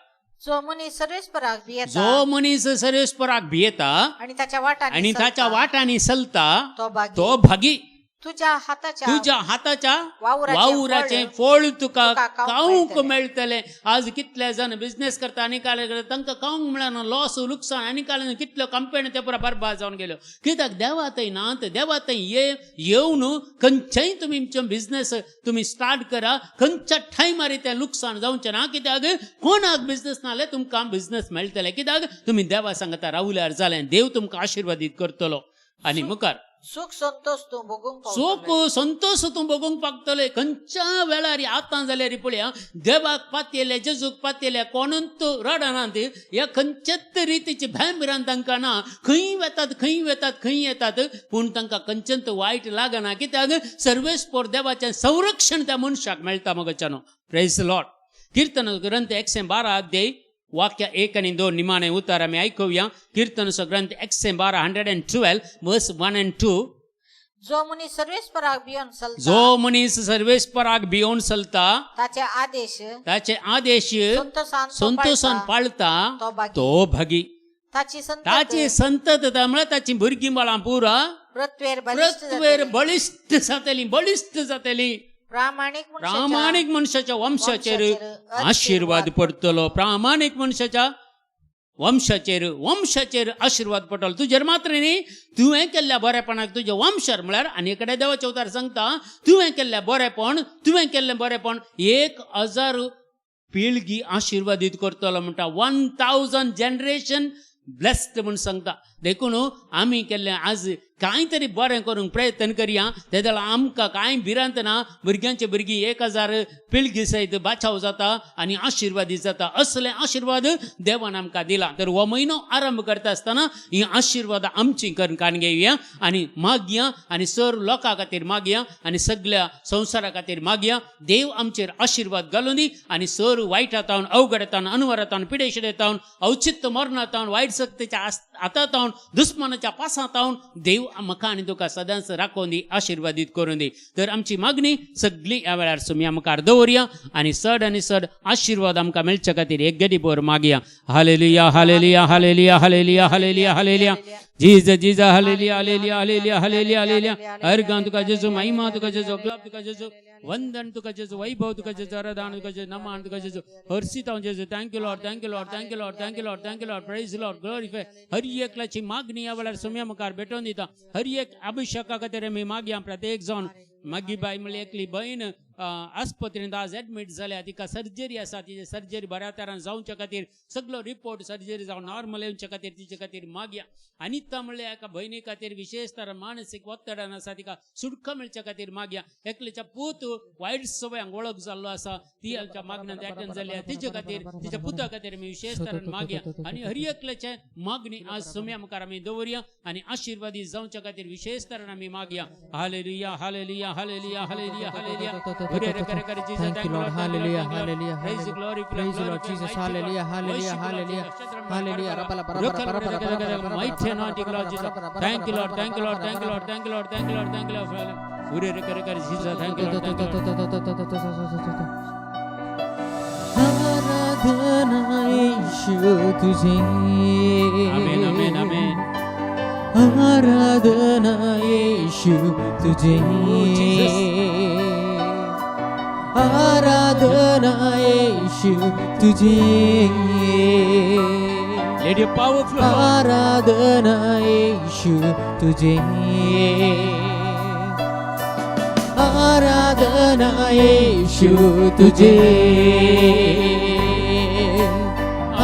जो मनीस सर्वेस्पराक भियेता जो मनीस सर्वेस्पराक भियेता आणि त्याच्या वाटांनी आणि ताच्या चलता, वाटांनी चलता तो भागी. तो भागी. तुझ्या हाताच्या तुझ्या हाताच्या वावराचे वावराचे फळ फळ तुका तुका खावंक मेळटलें. मेळटले. आज कितले जण बिझनेस करता आनी काय तांकां खावंक मेळना, लॉस लुकसाण आनी काय कितल्यो कंपनी ते पुरो बरबाद जावन गेल्यो. कित्याक देवा थंय नात. देवा थंय येवन खंयच्याय तुमी बिझनेस तुमी स्टार्ट करा, खंयच्या टायमार तें लुकसाण जावचें ना. कित्याक कोणाक बिझनेस नाल्यार तुमकां बिझनेस मेळटले. कित्याक तुमी देवा सांगता रावल्यार जालें. देव तुमकां आशिर्वादीत करतलो. आनी मुखार सुख संतोष तू भोगूंक सोक पावतले. संतोष तूं भोगूंक पावतले. खंयच्या वेळार आतां जाल्यार पळया देवाक पातयेले, जेजूक पातयेले, कोणूच रडनात. ह्या खंयच्याच रितीची भॅमिरान तांकां ना. खंय येतात पूण तांकां खंयचेंच वायट लागना. कित्याक सर्वेस्पोर देवाचें संरक्षण त्या मनशाक मेळटा. मगच्यानो प्रेज लॉर्ड. कीर्तन ग्रंथ 112 अध्याय वाक्य 1 आणि 2 निमाणे उतार आम्ही ऐकूया. कीर्तनचो ग्रंथ 112 112 वर्स 1 and 2. जो मनीस सर्वेस्पराक भियोन चलता, जो मनीस सर्वेस्पराक भियोन चलता ताचे आदेश ताचे आदेश संतोषान पाळता तो भागी. तो भागी. ताची ताची संततता म्हळ्यार ताची भुरगीं बाळां पुरा पृथ्वीर बळिश्ट जातली. प्रामाणिक मनशाच्या वंशाचेर आशीर्वाद पडतलो. प्रामाणिक मनशाच्या वंशाचेर आशीर्वाद पडटलो. तुजेर मात्र न्ही, तुवें केल्ल्या बरेपणाक तुजे वंशार म्हळ्यार आनी कडेन देवाचे उतार सांगता तुवें केल्लें बरेपण 1000 पिळगी आशीर्वादीत करतलो म्हणटा. 1000 जनरेशन ब्लेस्ड म्हूण सांगता. देखून आमी केल्लें आज कांय तरी बरें करूंक प्रयत्न करया. तेद्या आमकां कांय भिरांत ना. भुरग्यांचे भुरगीं 1000 पिळगी सयत बाचाव जाता आनी आशिर्वादीत जाता. असले आशिर्वाद देवान आमकां दिला. तर हो म्हयनो आरंभ करता आसतना ही आशिर्वाद आमची काण घेवया आनी मागया आनी सर लोकां खातीर मागया आनी सगळ्या संवसारा खातीर मागया. देव आमचेर आशिर्वाद घालून दी आनी सर वायटांतावन, अवघडांतावन, अनवरांतावन, पिडेशिडेतावन, औचित्य मरणांतावन, वायट शक्तीच्या हातांतावन, दुस्मानाच्या पासांतावन देव म्हाका आनी तुका सदांच राखोवन दी, आशिर्वादीत करून दी. तर आमची मागणी सगळी ह्या वेळार सुमी आमकां दवरया आनी चड आशिर्वाद आमकां मेळचे खातीर एक गडी भर मागया. Hallelujah hallelujah hallelujah hallelujah hallelujah hallelujah. जीज हालेलुया. अर्गां तुका जेजू, महिमा तुका जेजू, ग्लाब तुका जेजू, वंदन तुका जेजू, वैभव तुका जेजू, आराधना तुका जेजू, नमन तुका जेजू, हर्षित हांव Jezu. Thank you Lord, praise Lord, glorify. हर एकल्याची मागणी ह्या वेळार सुमी मुखार भेटोवन दिता. हर एक अभिषेका खातीर आमी मागया. प्रत्येक जावन मागी बाय म्हणली एकली बहीण आस्पत्रींत आज एडमीट जाल्या. तिका सर्जरी आसा. तिची सर्जरी बऱ्या तरान जावच्या खातीर सगळो रिपोर्ट सर्जरी जावन नॉर्मल येवच्या खातीर तिचे खातीर मागया. अनिता म्हणल्या एका भयणी खातीर विशेष तरान मानसीक वत्तडान आसा. तिका सुटका मेळच्या खातीर मागया. एकल्याच्या पूत वायट सवयांक वळख जाल्लो आसा. ती आमच्या मागण्यांत एटेंड जाल्या. तिचे खातीर, तिच्या पुता खातीर आमी विशेष तरान मागया. आनी हर एकल्याचे मागणी आज सुम्या मुखार आमी दवरया आनी आशिर्वादी जावच्या खातीर विशेष तरान आमी मागया. Hallelujah hallelujah hallelujah hallelujah hallelujah. Thank you, Lord. Hallelujah, hallelujah, Praise hallelujah. you, Praise you, Lord Jesus. Hallelujah, hallelujah, hallelujah, hallelujah. Mighty anointing, Lord Jesus. Thank you, Lord. Thank you, Lord. Thank you, Lord. Thank you, Lord. Thank you, Lord. Thank you, Lord. Jesus. Thank you, Lord. Thank you, Lord. आराधना यीशु तुझे. Amen, amen, amen. आराधना यीशु तुझे. आराधना यीशु तुझे. Let your power flow. आराधना यीशु तुझे. आराधना यीशु तुझे.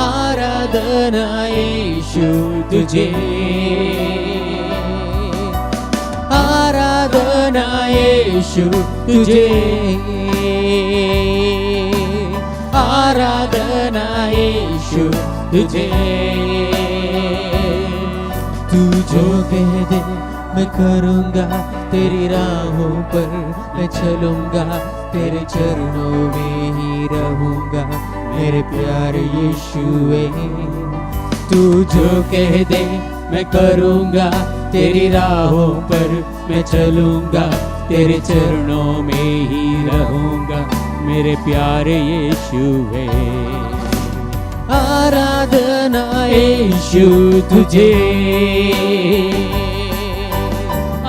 आराधना यीशु तुझे. यीशु तुझे, आराधना यीशु तुझे। तू जो कह दे मैं करूँगा, तेरी राहों पर मैं चलूँगा, तेरे चरणों में ही रहूँगा मेरे प्यारे यीशुए। तू जो कह दे मैं करूँगा, तेरी राहों पर मैं चलूँगा, तेरे चरणों में ही रहूँगा मेरे प्यारे यीशुए। आराधना यीशु तुझे,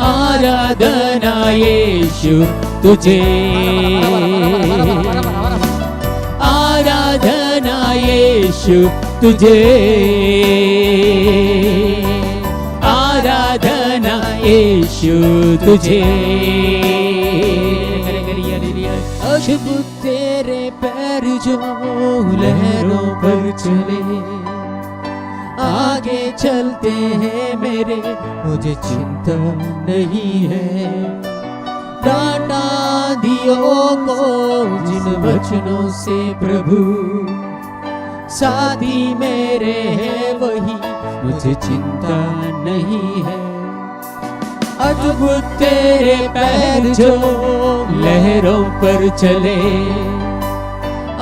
आराधना यीशु तुझे, आराधना यीशु तुझे, आराधना यीशु तुझे। अद्भुत तेरे पैर जो लहरों पर चले, आगे चलते हैं मेरे, मुझे चिंता नहीं है। डांटा दियों को जिन वचनों से प्रभु, साथी मेरे हैं वही, मुझे चिंता नहीं है। अद्भुत तेरे पैर जो लहरों पर चले,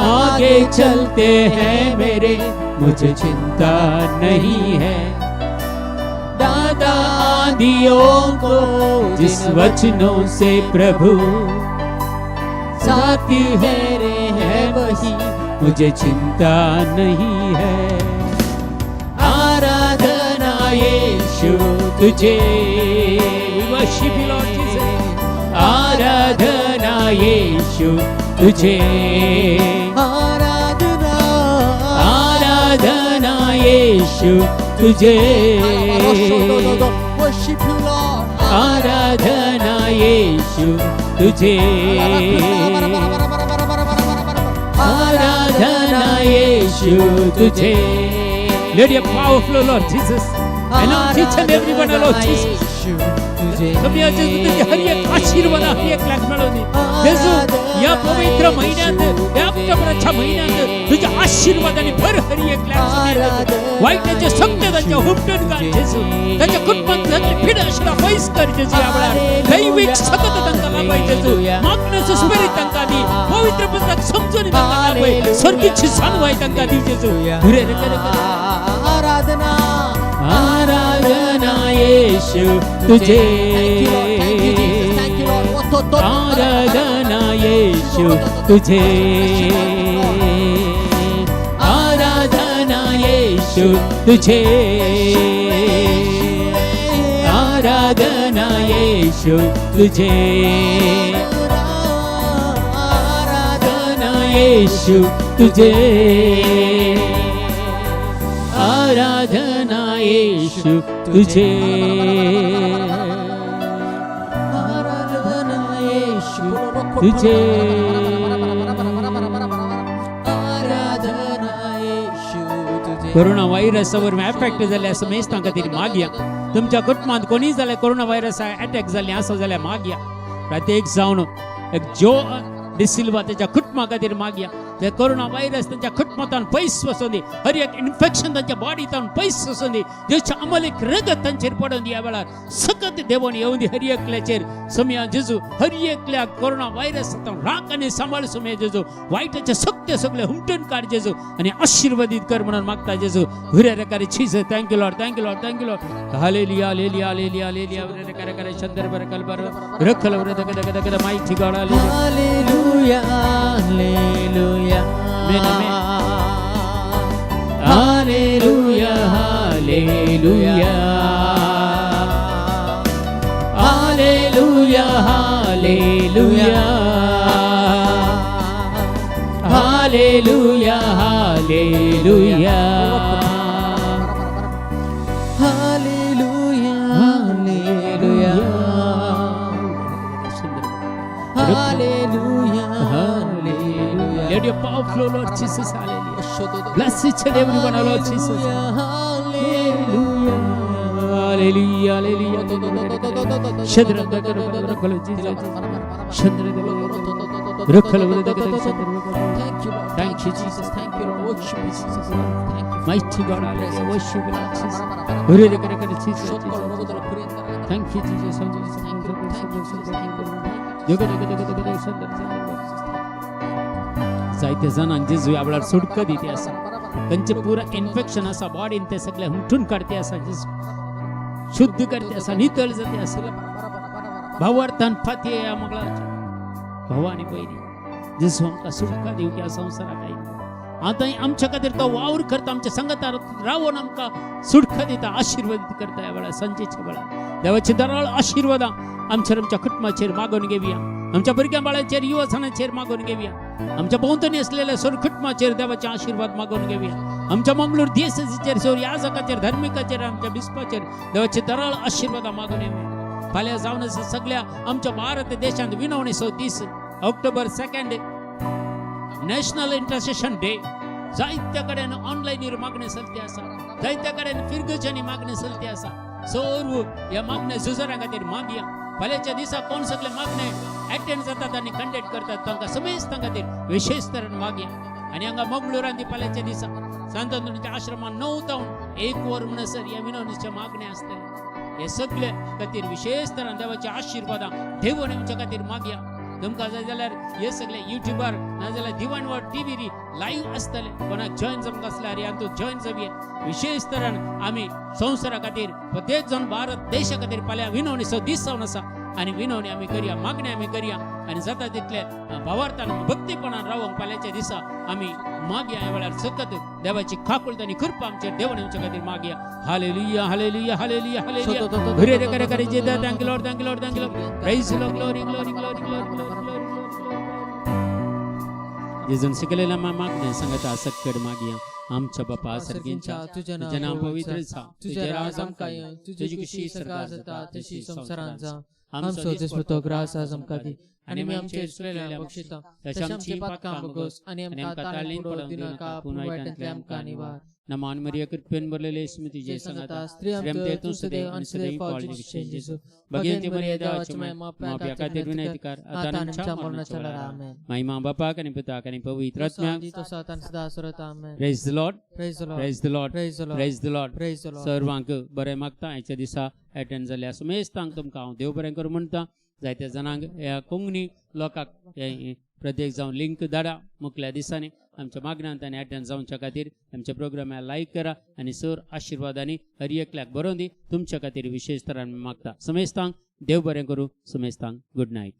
आगे चलते हैं मेरे, मुझे चिंता नहीं है। दादा आंधियों को जिस वचनों से प्रभु, साथी मेरे हैं वही, मुझे चिंता नहीं है। आराधना यीशु तुझे, worship you Lord Jesus। आराधना यीशु तुझे, आराधना, आराधना यीशु तुझे, worship you Lord। आराधना यीशु तुझे, आराधना यीशु तुझे। Let your power flow, Lord Jesus. Anoint each and every one, Lord Jesus. तुम्ही आज तुझे हर एक आशीर्वाद, हर एक लाख मिळवणे येशू, या पवित्र महिन्यात, या ऑक्टोबरच्या महिन्यात तुझ्या आशीर्वादाने भर हर एक लाख वाईटाच्या सत्याच्या हुमटून काढ येशू, त्याच्या कुटुंबांची पीडा असला पैस कर येशू। यावेळा दैविक सतत त्यांना लाभायचे येशू, मागण्याचं स्पिरिट त्यांना दी, पवित्र पुस्तक समजून त्यांना लाभाय, स्वर्गीची जाणवाय त्यांना दी येशू। पुरे रे करे आराधना, आराधना यीशु तुझे, आराधना यीशु तुझे, आराधना यीशु तुझे, आराधना यीशु तुझे, आराधना यीशु तुझे, आराधना यीशु तुझे, आराधना यीशु तुझे, आराधना यीशु तुझे। कोरोना व्हायरसवर अफेक्ट झाले असं मेच तांकां तरी मागया, तुमच्या कुटुंबात कोणी जाल्यार कोरोना व्हायरस अटॅक जाले असं जाल्यार मागया, प्रत्येक जावन एक जो डिसिल्वा त्याच्या कुटुंबा खातीर मागया, ते कोरोना व्हायरस त्यांच्या कुटुंबांतल्यान पयस वचून दी, हर एक इन्फेक्शन त्यांच्या बॉडींतल्यान पयस वचून दी, देवच्या अमलीक रगत तांचेर पडून दी। ह्या वेळार सकत देवान येवन दी हर एकल्याचेर समया जेजू, हर एकल्याक कोरोना व्हायरसांतल्यान राख आनी सांबाळ समया जेजू, वायटाचे सत्य सगळे हुमटून काड जेजू आनी आशीर्वादीत कर म्हणून मागता जेजू। हुरे रे करे Jesus, thank you Lord, thank you Lord, thank you Lord. Hallelujah, hallelujah, hallelujah, hallelujah. हुरे रे करे शंदर बर कलबर रखल हुरे रे करे mighty God. Hallelujah, hallelujah, hallelujah, hallelujah, hallelujah, hallelujah, hallelujah, hallelujah, hallelujah, hallelujah, hallelujah, hallelujah. Let your power flow, Lord Jesus. Hallelujah. Bless each and every one, Lord Jesus. Hallelujah, Hallelujah, hallelujah. Shadra Dakara Rakala Jesus. Shadra Rakala Dakara Thank you, Lord. Thank you, Jesus. Thank you, Lord. Worship you, Jesus. Mighty God, hallelujah. Worship you, Lord Jesus. Hurry, Jesus. Thank you, Jesus. Thank you, जायते जाणांक जेजू ह्या वेळार सुटका दिते आसा तांचे पुरा इन्फेक्शन आसा बॉडीन ते सगळे हुमटून काडते आसा जेजू शुद्ध करते आसा नितळ जाते आसा भावार्थान फाती ह्या मंगळारच्या भावानी पयली जेजू आमकां सुटका दिवं ह्या संवसाराक आयिल्लो आता आमच्या खातीर तो वावर करता आमच्या संगतार रावून आमकां सुटका दिता आशिर्वादीत करता ह्या वेळार सांजेच्या वेळार देवाची दराळ आशिर्वादां आमच्या कुटुंबाचेर मागून घेवया आमच्या भुरग्या बाळांचेर युवसानाचेर मागून घेवया आमच्या भोंवतणी असलेल्या सोर कुटुंबाचेर देवाचे आशिर्वाद मागून घेवया आमच्या मंगळूर देशाचेर सोर याजकाचेर धार्मिकाचेर आमच्या बिस्पाचेर देवाचे दराळ आशिर्वादां मागून येवया फाल्यां जावन आसा सगळ्या आमच्या भारत देशांत विनवणेचो दीस ऑक्टोबर 2 नॅशनल इंटरसेशन डे जायत्या कडेन ऑनलायनीर मागणी चलती आसा जायत्या कडेन फिरगच्यानी मागणी चलती आसा सर्व ह्या मागण्या झुजारां खातीर मागया फाल्यांच्या दिसा कोण सगळे मागणे अटेंड जातात आनी कंडक्ट करतात तांकां समेस्तां खातीर विशेष तरेन मागया आनी हांगा मंगळुरांत फाल्यांच्या दिसा सांतांतोनीच्या आश्रमांत 9 तावन 1 वर म्हणसर ह्या विनवणीच्या मागण्या आसतले हे सगळे खातीर विशेष तरेन देवाच्या आशिर्वादां देवून आमच्या खातीर मागया तुमकां जाय जाल्यार हे सगळे युट्यूबार नाजाल्यार दिवाण वर टीव्ही लाईव्ह आसतले कोणाक जॉईन जमक आसल्यार ह्या तूं जॉईन जावया विशेष तरेन आमी संवसारा खातीर प्रत्येक जण भारत देशा खातीर फाल्यां विनवणीचो दीस जावन आसा आनी विनवणी आमी करया मागणी आमी करया आनी जाता तितले भावार्थान भक्तीपणान रावूंक फाल्यांच्या दिसा आमी मागया ह्या वेळार सतत देवाची खाकुळत आनी कृपा आमचेर देवून आमच्या खातीर मागया हालेलुया हालेलुया हालेलुया हालेलुया घरे रे करे करे जे thank you Lord thank you Lord thank you Lord praise the Lord glory glory glory glory जेजून शिकलेल्या मागण्या सांगता सकड मागया आमच्या बापा सर्गींच्या तुझे नाम पवित्र आसा तुझे राज आमकां तुझी खुशी सरकार जाता तशी संवसारांत जा आमचो दिसतो ग्रास आज आमकां दी आनी आमी आमचेर सुलेल्या बक्षिता तशें आमची पातकां बगोस आनी आमकां ताळीन पडोवंक दिनाका पूण वायटांतले आमकां निवार नमान मरिया कृपेन भरलेले स्मृती जे सांगता स्त्री आमचे तूं सदैव आनी सदैव पावली जेजू भगिनी मरिया देवाची माप्या खातीर विनंतीकार आतां आमच्या मरणाच्या वेळार आमेन महिमा बापाक आनी पुताक आनी पवित्र आत्म्याक तसो आतां सदा आसत amen praise the Lord praise the Lord praise the Lord praise the Lord praise the Lord सर्वांक बरें मागता आयच्या दिसा अटेंड जाल्या समेस्तांक तुमकां हांव देव बरें करूं म्हणटा जायत्या जाणांक ह्या कोंकणी लोकांक प्रत्येक जावन लिंक धाडा मुखल्या दिसांनी आमच्या मागण्यांत आनी अटेंड जावच्या खातीर आमच्या प्रोग्रामाक लायक करा आनी सर आशिर्वादांनी हर एकल्याक बरोवन दी तुमच्या खातीर विशेष तरान मागता समेस्तांक देव बरें करूं समेस्तांक गुड नायट